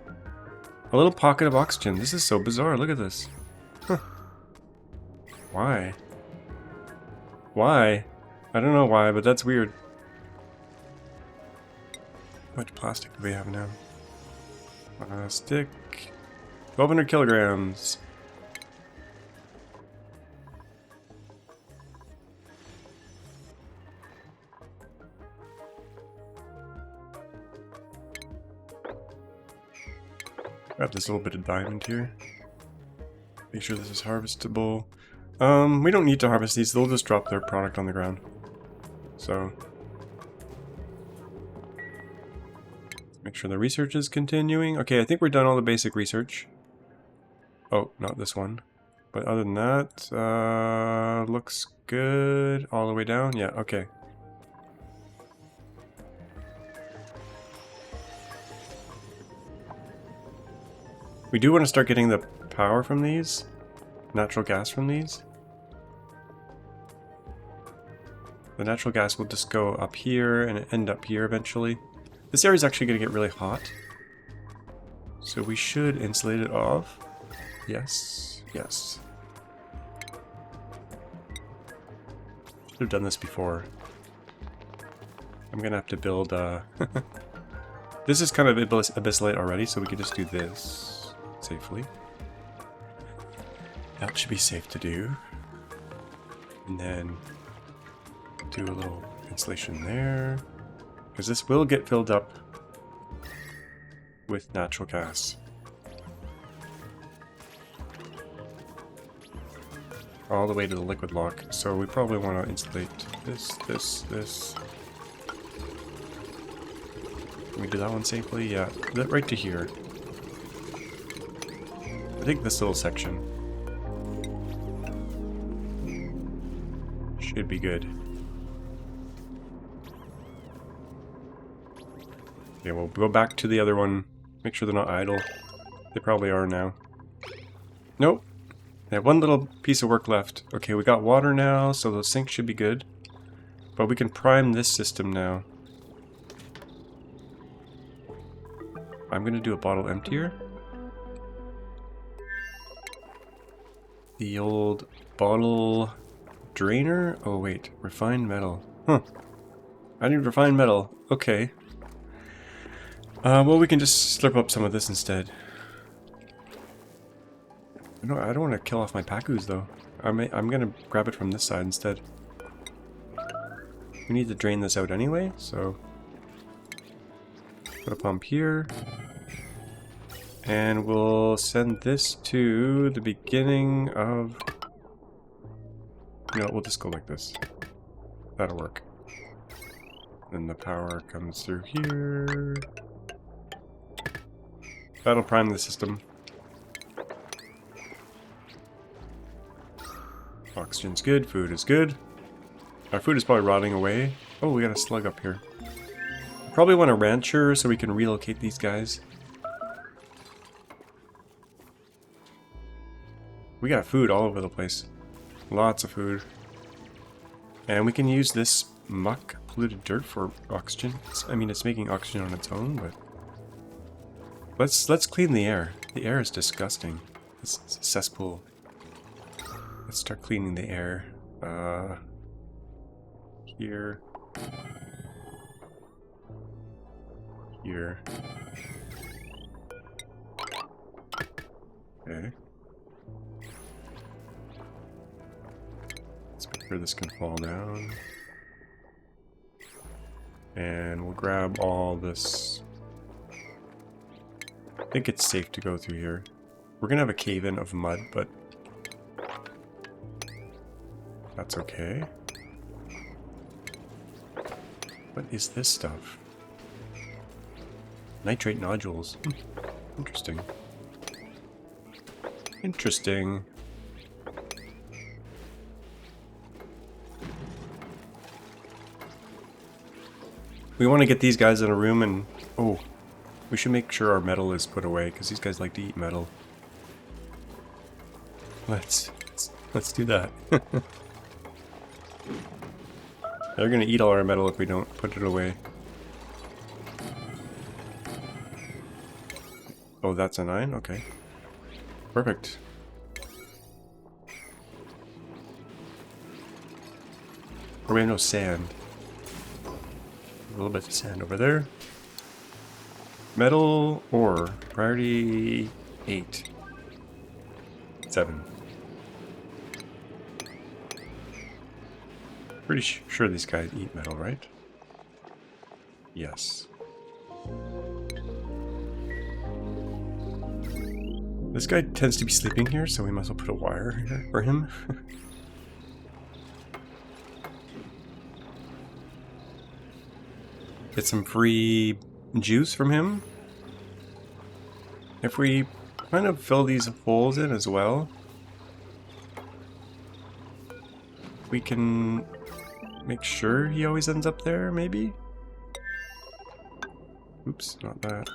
A little pocket of oxygen. This is so bizarre. Look at this. Huh. Why? Why? I don't know why, but that's weird. How much plastic do we have now? Plastic. 1,200 kilograms. Grab this little bit of diamond here. Make sure this is harvestable. We don't need to harvest these, they'll just drop their product on the ground. So... make sure the research is continuing. Okay, I think we're done all the basic research. Oh, not this one. But other than that, looks good. All the way down? Yeah, okay. We do want to start getting the power from these. Natural gas from these. The natural gas will just go up here and end up here eventually. This area is actually going to get really hot. So we should insulate it off. Yes. Yes. Should have done this before. I'm going to have to build... This is kind of abyssalate already, so we can just do this safely. That should be safe to do. And then do a little insulation there. Because this will get filled up with natural gas. All the way to the liquid lock. So we probably want to insulate this. Can we do that one safely? Yeah, that right to here. I think this little section should be good. Okay, we'll go back to the other one. Make sure they're not idle. They probably are now. Nope. They have one little piece of work left. Okay, we got water now, so the sink should be good. But we can prime this system now. I'm going to do a bottle emptier. The old bottle drainer? Oh wait, refined metal. Huh. I need refined metal. Okay. Well, we can just slurp up some of this instead. I don't want to kill off my Pacus though. I'm gonna grab it from this side instead. We need to drain this out anyway, so put a pump here. And we'll send this to the beginning of... No, we'll just go like this. That'll work. Then the power comes through here. That'll prime the system. Oxygen's good, food is good. Our food is probably rotting away, Oh, we got a slug up here. Probably want a rancher so we can relocate these guys. We got food all over the place. Lots of food. And we can use this muck polluted dirt for oxygen. I mean, it's making oxygen on its own, but let's clean the air. The air is disgusting. It's a cesspool. Let's start cleaning the air. Here. Here. Okay. Let's make sure this can fall down. And we'll grab all this. I think it's safe to go through here. We're gonna have a cave-in of mud, but that's okay. What is this stuff? Nitrate nodules. Interesting. Interesting. We want to get these guys in a room and... Oh, we should make sure our metal is put away, because these guys like to eat metal. Let's do that. They're gonna eat all our metal if we don't put it away. Oh, that's a 9? Okay. Perfect. Oh, we have no sand. A little bit of sand over there. Metal ore. Priority 8. 7. Pretty sure these guys eat metal, right? Yes. This guy tends to be sleeping here, so we might as well put a wire here for him. Get some free juice from him. If we kind of fill these holes in as well, we can make sure he always ends up there, maybe? Oops, not that.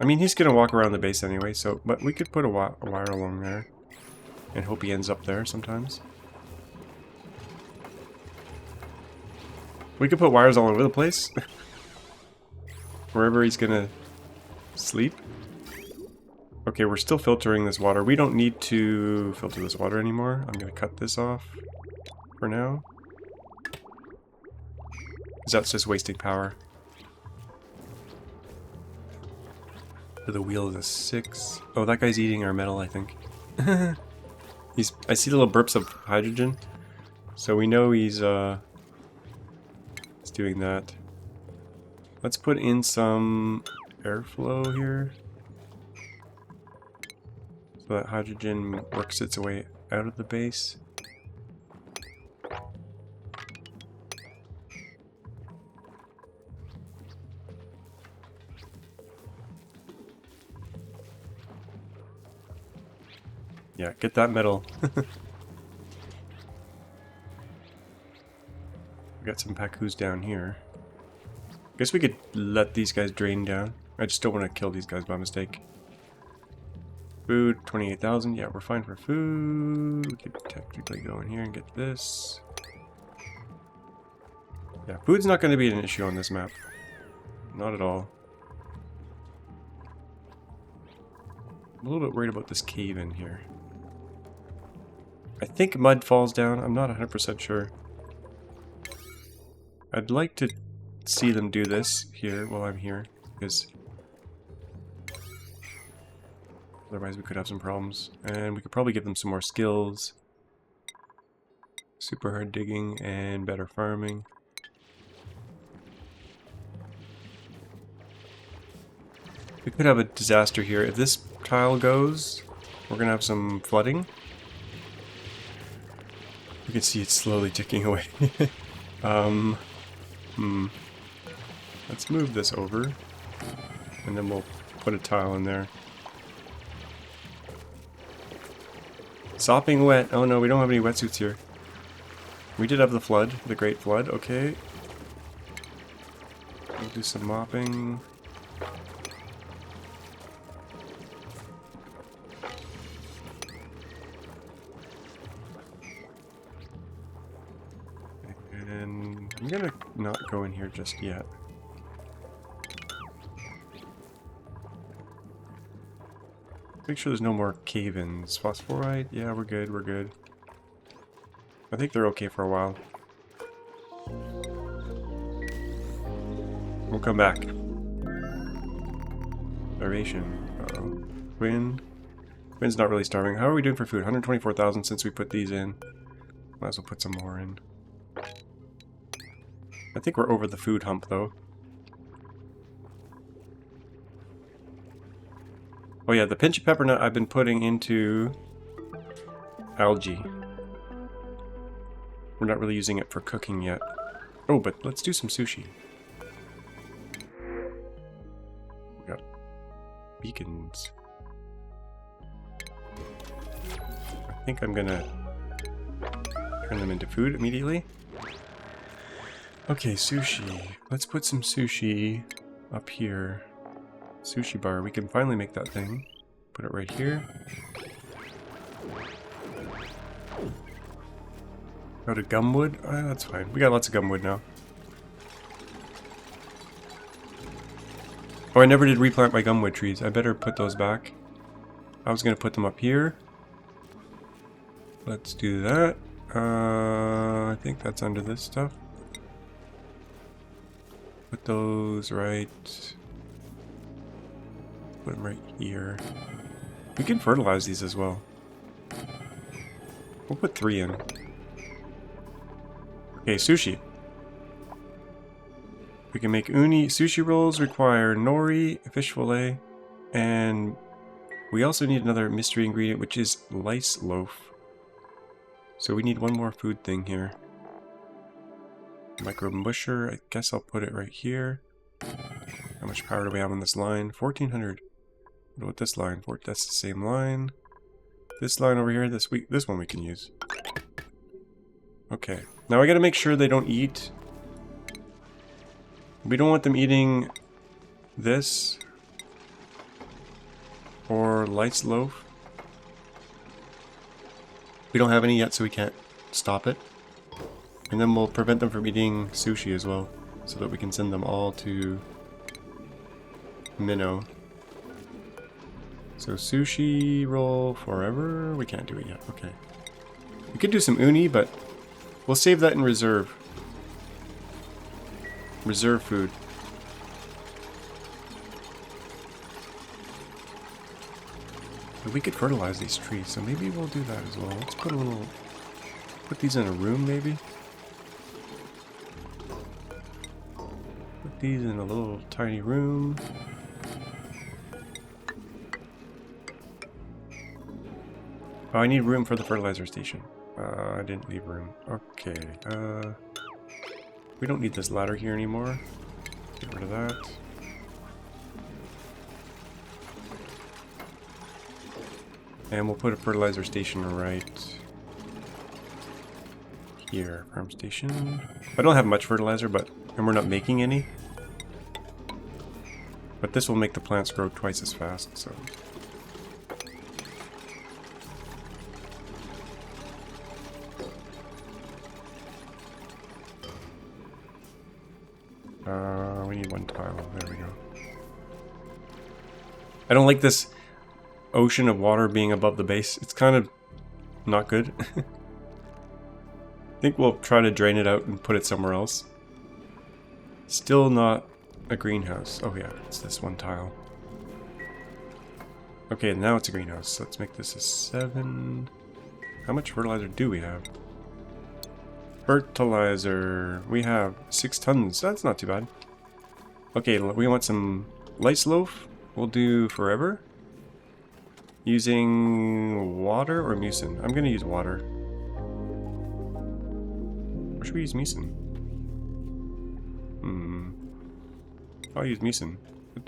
I mean, he's gonna walk around the base anyway, so... But we could put a wire along there and hope he ends up there sometimes. We could put wires all over the place. Wherever he's gonna sleep. Okay, we're still filtering this water. We don't need to filter this water anymore. I'm gonna cut this off for now. Because that's just wasting power. The wheel is a 6. Oh, that guy's eating our metal, I think. I see little burps of hydrogen. So we know he's doing that. Let's put in some airflow here. So that hydrogen works its way out of the base. Yeah, get that metal. We got some pacus down here. Guess we could let these guys drain down. I just don't want to kill these guys by mistake. Food, 28,000. Yeah, we're fine for food. We could technically go in here and get this. Yeah, food's not going to be an issue on this map. Not at all. I'm a little bit worried about this cave in here. I think mud falls down. I'm not 100% sure. I'd like to see them do this here while I'm here, because otherwise we could have some problems. And we could probably give them some more skills. Super hard digging and better farming. We could have a disaster here. If this tile goes, we're gonna have some flooding. You can see it slowly ticking away. Let's move this over, and then we'll put a tile in there. Sopping wet. Oh no, we don't have any wetsuits here. We did have the flood, the great flood. Okay. We'll do some mopping. And I'm gonna not go in here just yet. Make sure there's no more cave-ins. Phosphorite? Yeah, we're good, we're good. I think they're okay for a while. We'll come back. Starvation. Uh-oh. Quinn? Quinn's not really starving. How are we doing for food? 124,000 since we put these in. Might as well put some more in. I think we're over the food hump, though. Oh yeah, the pinch of pepper nut I've been putting into algae. We're not really using it for cooking yet. Oh, but let's do some sushi. We got beacons. I think I'm gonna turn them into food immediately. Okay, sushi. Let's put some sushi up here. Sushi bar. We can finally make that thing. Put it right here. Go to gumwood? That's fine. We got lots of gumwood now. Oh, I never did replant my gumwood trees. I better put those back. I was going to put them up here. Let's do that. I think that's under this stuff. Put those right... Put them right here. We can fertilize these as well. We'll put 3 in. Okay, sushi. We can make uni. Sushi rolls require nori, fish fillet, and we also need another mystery ingredient, which is lice loaf. So we need one more food thing here. Micro musher. I guess I'll put it right here. How much power do we have on this line? 1400. What about this line? That's the same line. This line over here, this one we can use. Okay. Now I gotta make sure they don't eat. We don't want them eating this. Or lice loaf. We don't have any yet, so we can't stop it. And then we'll prevent them from eating sushi as well, so that we can send them all to Minnow. So sushi roll forever? We can't do it yet. Okay. We could do some uni, but we'll save that in reserve. Reserve food. But we could fertilize these trees, so maybe we'll do that as well. Let's put a little... Put these in a room, maybe? Put these in a little tiny room. Oh, I need room for the fertilizer station. I didn't leave room. Okay, we don't need this ladder here anymore. Get rid of that. And we'll put a fertilizer station right here. Farm station. I don't have much fertilizer, and we're not making any. But this will make the plants grow twice as fast, so... we need one tile. There we go. I don't like this ocean of water being above the base. It's kind of not good. I think we'll try to drain it out and put it somewhere else. Still not a greenhouse. Oh yeah, it's this one tile. Okay, now it's a greenhouse. Let's make this a 7. How much fertilizer do we have? Fertilizer. We have 6 tons. That's not too bad. Okay, we want some lice loaf. We'll do forever. Using water or mucin? I'm going to use water. Or should we use mucin? I'll use mucin.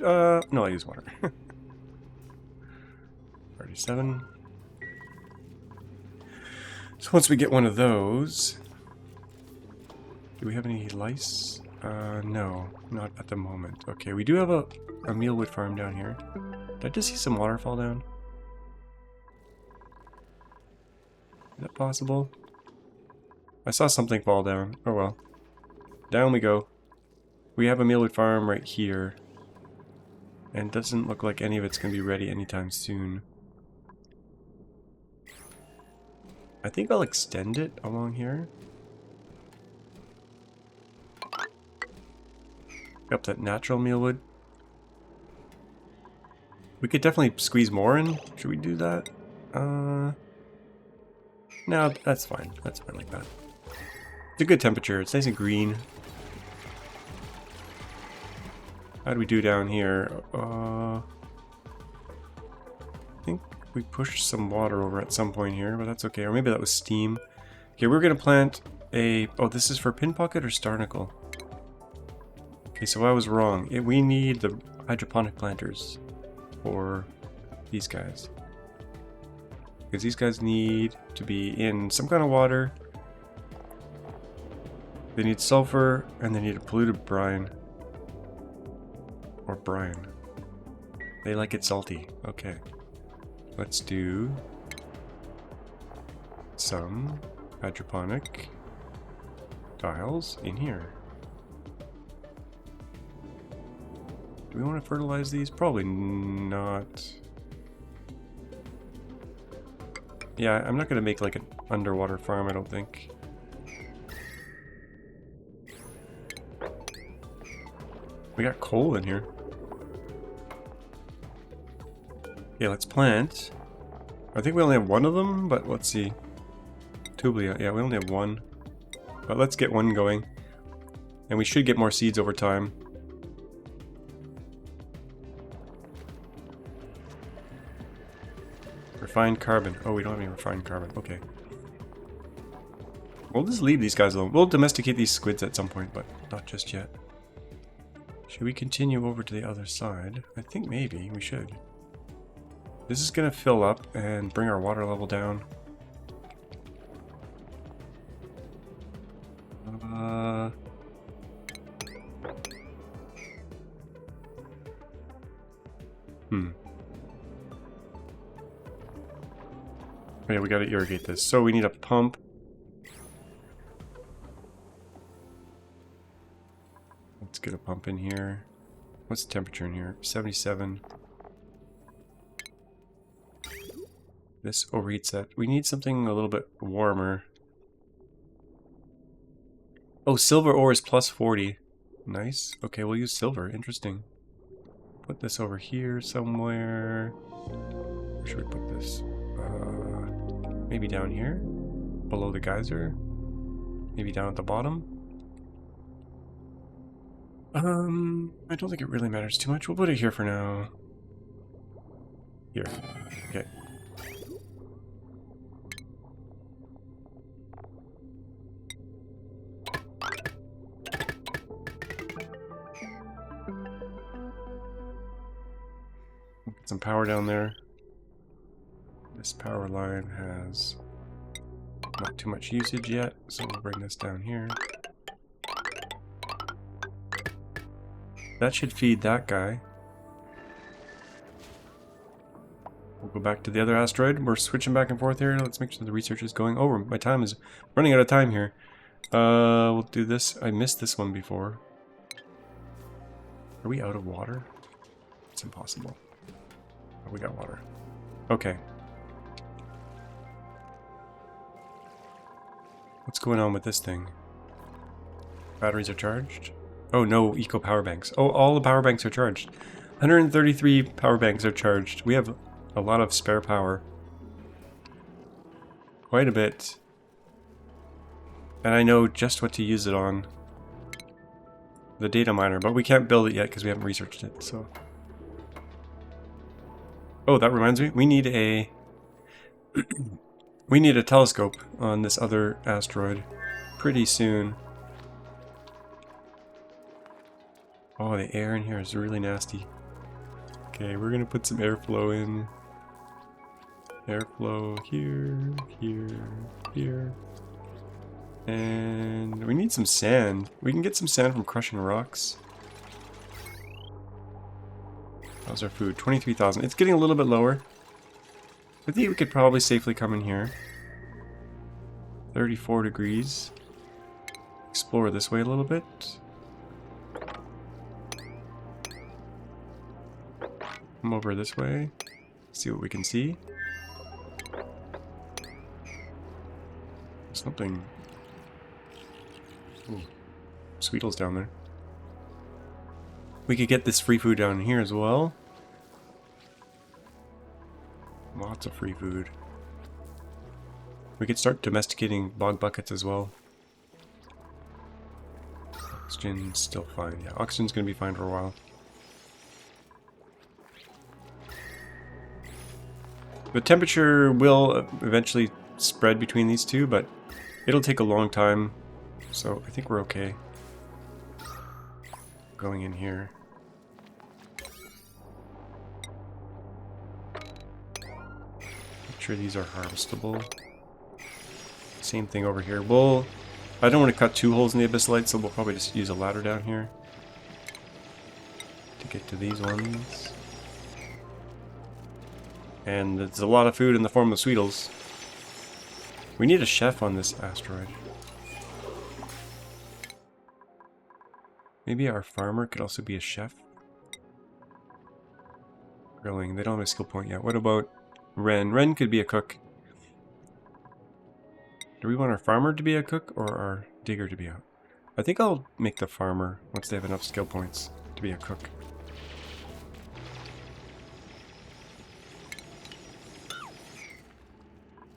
No, I'll use water. 37. So once we get one of those... Do we have any lice? No, not at the moment. Okay, we do have a mealwood farm down here. Did I just see some water fall down? Is that possible? I saw something fall down. Oh well. Down we go. We have a mealwood farm right here. And it doesn't look like any of it's going to be ready anytime soon. I think I'll extend it along here. Up that natural mealwood. We could definitely squeeze more in. Should we do that? No, that's fine. That's fine like that. It's a good temperature. It's nice and green. How do we do down here? I think we pushed some water over at some point here, but that's okay. Or maybe that was steam. Okay, we're gonna plant a... Oh, this is for Pinpoket or Starnacle? Okay, so I was wrong. We need the hydroponic planters for these guys. Because these guys need to be in some kind of water. They need sulfur, and they need a polluted brine. Or brine. They like it salty. Okay. Let's do some hydroponic tiles in here. Do we want to fertilize these? Probably not. Yeah, I'm not going to make like an underwater farm, I don't think. We got coal in here. Okay, let's plant. I think we only have one of them, but let's see. Tublia, yeah, we only have one. But let's get one going. And we should get more seeds over time. Refined carbon. Oh, we don't have any refined carbon. Okay. We'll just leave these guys alone. We'll domesticate these squids at some point, but not just yet. Should we continue over to the other side? I think maybe we should. This is going to fill up and bring our water level down. Yeah, we gotta irrigate this. So we need a pump. Let's get a pump in here. What's the temperature in here? 77. This overheats that. We need something a little bit warmer. Oh, silver ore is plus 40. Nice. Okay, we'll use silver. Interesting. Put this over here somewhere. Where should we put this? Maybe down here? Below the geyser? Maybe down at the bottom? I don't think it really matters too much. We'll put it here for now. Here. Okay. Get some power down there. This power line has not too much usage yet, so we'll bring this down here. That should feed that guy. We'll go back to the other asteroid. We're switching back and forth here. Let's make sure the research is going. Oh, my time is running out of time here. We'll do this. I missed this one before. Are we out of water? It's impossible. Oh, we got water. Okay. What's going on with this thing? Batteries are charged? Oh no, eco power banks. Oh, all the power banks are charged. 133 power banks are charged. We have a lot of spare power. Quite a bit. And I know just what to use it on. The data miner, but we can't build it yet because we haven't researched it, so. Oh, that reminds me, we need a we need a telescope on this other asteroid pretty soon. Oh, the air in here is really nasty. Okay, we're gonna put some airflow in. Airflow here, here, here. And we need some sand. We can get some sand from crushing rocks. How's our food? 23,000. It's getting a little bit lower. I think we could probably safely come in here. 34 degrees. Explore this way a little bit. Come over this way. See what we can see. Something. Ooh, Sweetles down there. We could get this free food down here as well. Lots of free food. We could start domesticating bog buckets as well. Oxygen's still fine. Yeah, oxygen's gonna be fine for a while. The temperature will eventually spread between these two, but it'll take a long time, so I think we're okay. Going in here. Make sure these are harvestable. Same thing over here. I don't want to cut 2 holes in the abyssalites, so we'll probably just use a ladder down here to get to these ones. And there's a lot of food in the form of Sweetles. We need a chef on this asteroid. Maybe our farmer could also be a chef. Grilling, they don't have a skill point yet. What about Ren? Ren could be a cook. Do we want our farmer to be a cook or our digger to be a... I think I'll make the farmer once they have enough skill points to be a cook.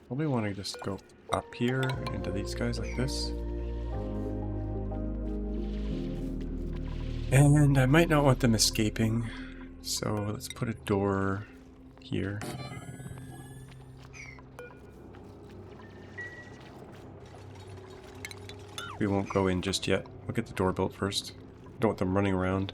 Probably want to just go up here into these guys like this. And I might not want them escaping, so let's put a door here. We won't go in just yet. We'll get the door built first. Don't want them running around.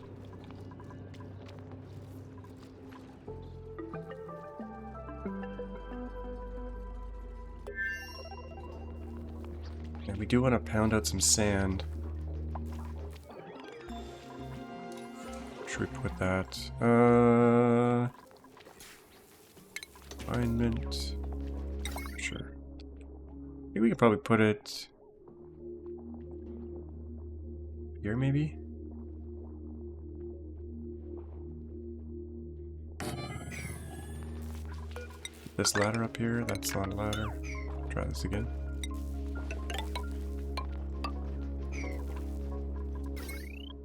And we do want to pound out some sand. Should we put that? Alignment. Sure. I think we could probably put it here, maybe? This ladder up here, that's not a ladder. Try this again.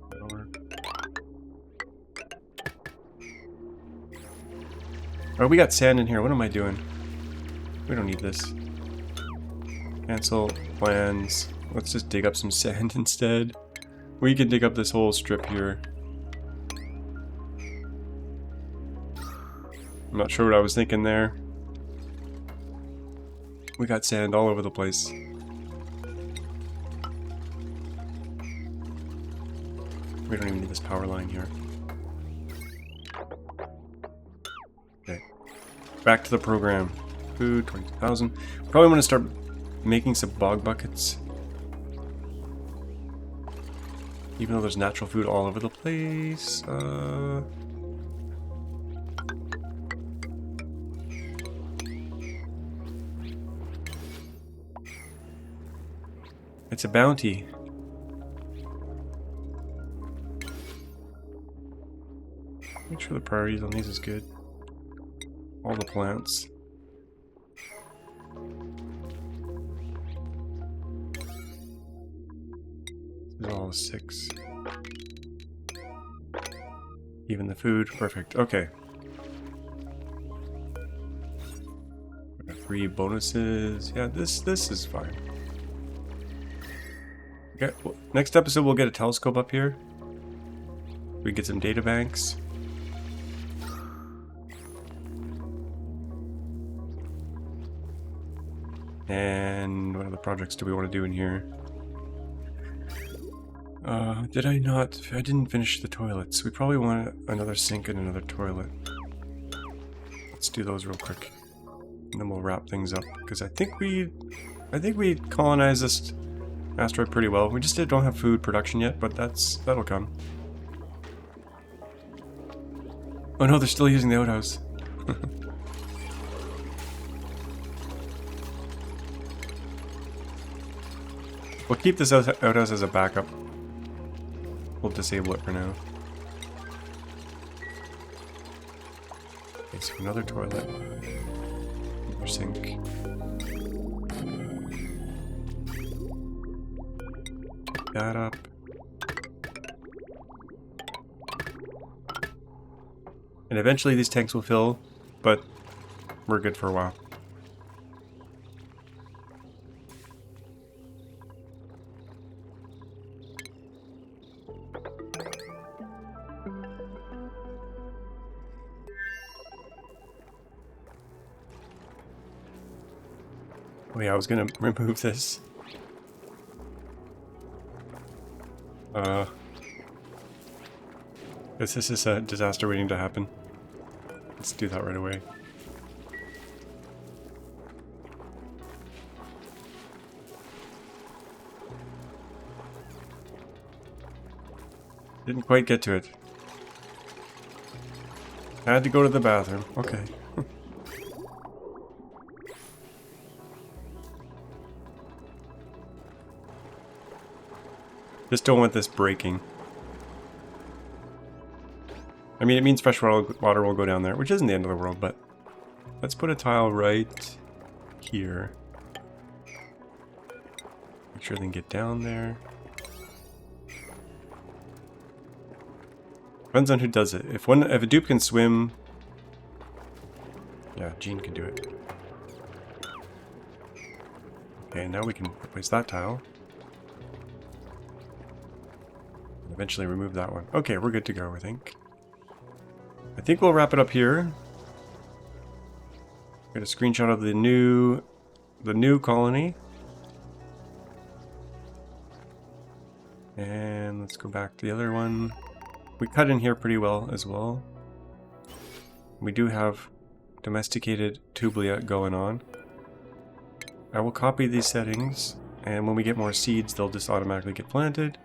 That'll work. Oh, we got sand in here. What am I doing? We don't need this. Cancel plans. Let's just dig up some sand instead. We can dig up this whole strip here. I'm not sure what I was thinking there. We got sand all over the place. We don't even need this power line here. Okay. Back to the program. Food, 20,000. Probably want to start making some bog buckets. Even though there's natural food all over the place. It's a bounty. Make sure the priorities on these is good. All the plants. This is all 6. Even the food, perfect. Okay. Free bonuses. Yeah, this is fine. Okay, well, next episode we'll get a telescope up here. We can get some data banks. And what other projects do we want to do in here? Did I not? I didn't finish the toilets. We probably want another sink and another toilet. Let's do those real quick. And then we'll wrap things up, because I think we colonized this asteroid pretty well. We just don't have food production yet, but that'll come. Oh no, they're still using the outhouse. We'll keep this outhouse as a backup. We'll disable it for now. Okay, so another toilet. Another sink. Pick that up. And eventually these tanks will fill, but we're good for a while. Oh yeah, I was gonna remove this. This is a disaster waiting to happen. Let's do that right away. Didn't quite get to it. Had to go to the bathroom. Okay. Just don't want this breaking. I mean, it means fresh water will go down there, which isn't the end of the world, but let's put a tile right here. Make sure they can get down there. Depends on who does it. If a dupe can swim, yeah, Jean can do it. Okay, now we can replace that tile. Eventually remove that one. Okay, we're good to go, I think. I think we'll wrap it up here. Get a screenshot of the new colony. And let's go back to the other one. We cut in here pretty well as well. We do have domesticated Tublia going on. I will copy these settings, and when we get more seeds, they'll just automatically get planted.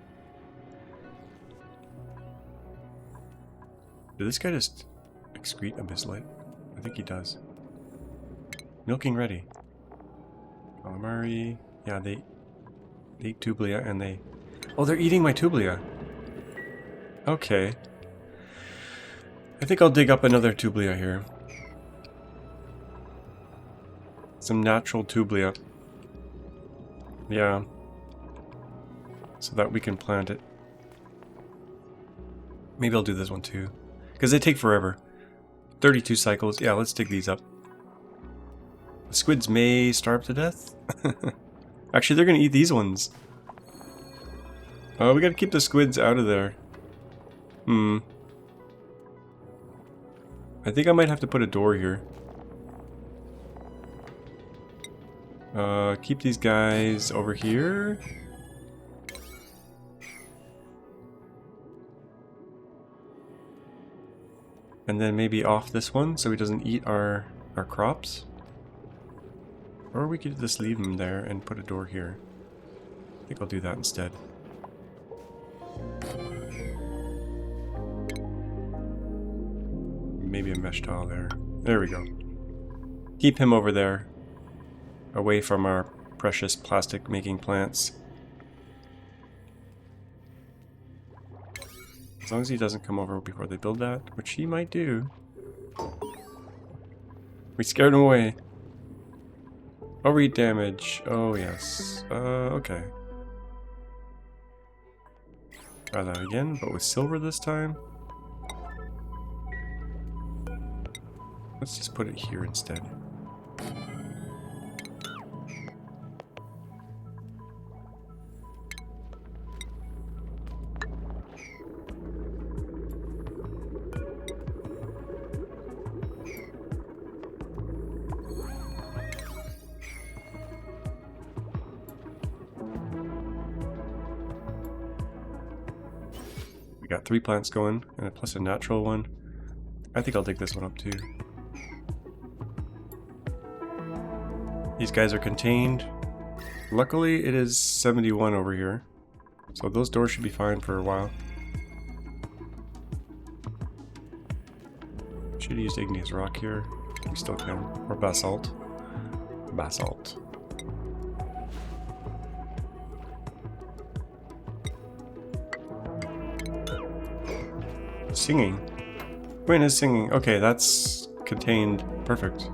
Did this guy just excrete abyssalite? I think he does. Milking ready. Calamari. Yeah, they eat Tublia and they... Oh, they're eating my Tublia. Okay. I think I'll dig up another Tublia here. Some natural Tublia. Yeah. So that we can plant it. Maybe I'll do this one too. Because they take forever. 32 cycles. Yeah, let's dig these up. The squids may starve to death. Actually, they're going to eat these ones. Oh, we got to keep the squids out of there. I think I might have to put a door here. Keep these guys over here. And then maybe off this one so he doesn't eat our crops. Or we could just leave him there and put a door here. I think I'll do that instead. Maybe a mesh tile there. There we go. Keep him over there. Away from our precious plastic making plants. As long as he doesn't come over before they build that, which he might do. We scared him away. Overheat damage. Oh, yes. Okay. Try that again, but with silver this time. Let's just put it here instead. Got 3 plants going, and plus a natural one. I think I'll dig this one up too. These guys are contained. Luckily, it is 71 over here. So those doors should be fine for a while. Should have used igneous rock here. We still can. Or basalt. Basalt. Singing. Quinn is singing. Okay, that's contained. Perfect.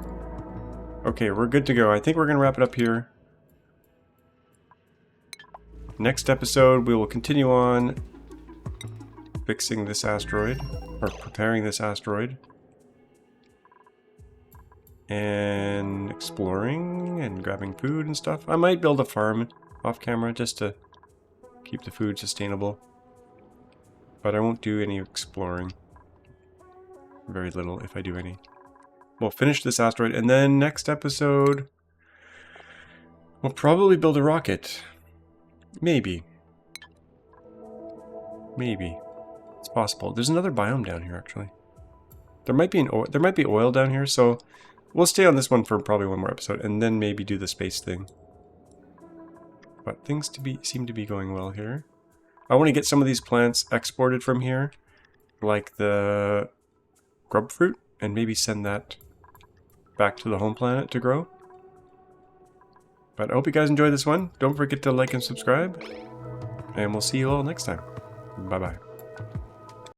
Okay, we're good to go. I think we're going to wrap it up here. Next episode, we will continue on fixing this asteroid, or preparing this asteroid, and exploring and grabbing food and stuff. I might build a farm off camera just to keep the food sustainable, but I won't do any exploring. Very little, if I do any. We'll finish this asteroid, and then next episode, we'll probably build a rocket. Maybe. Maybe. It's possible. There's another biome down here, actually. There might be oil down here, so we'll stay on this one for probably one more episode, and then maybe do the space thing. But things seem to be going well here. I want to get some of these plants exported from here, like the grub fruit, and maybe send that back to the home planet to grow. But I hope you guys enjoyed this one. Don't forget to like and subscribe. And we'll see you all next time. Bye-bye.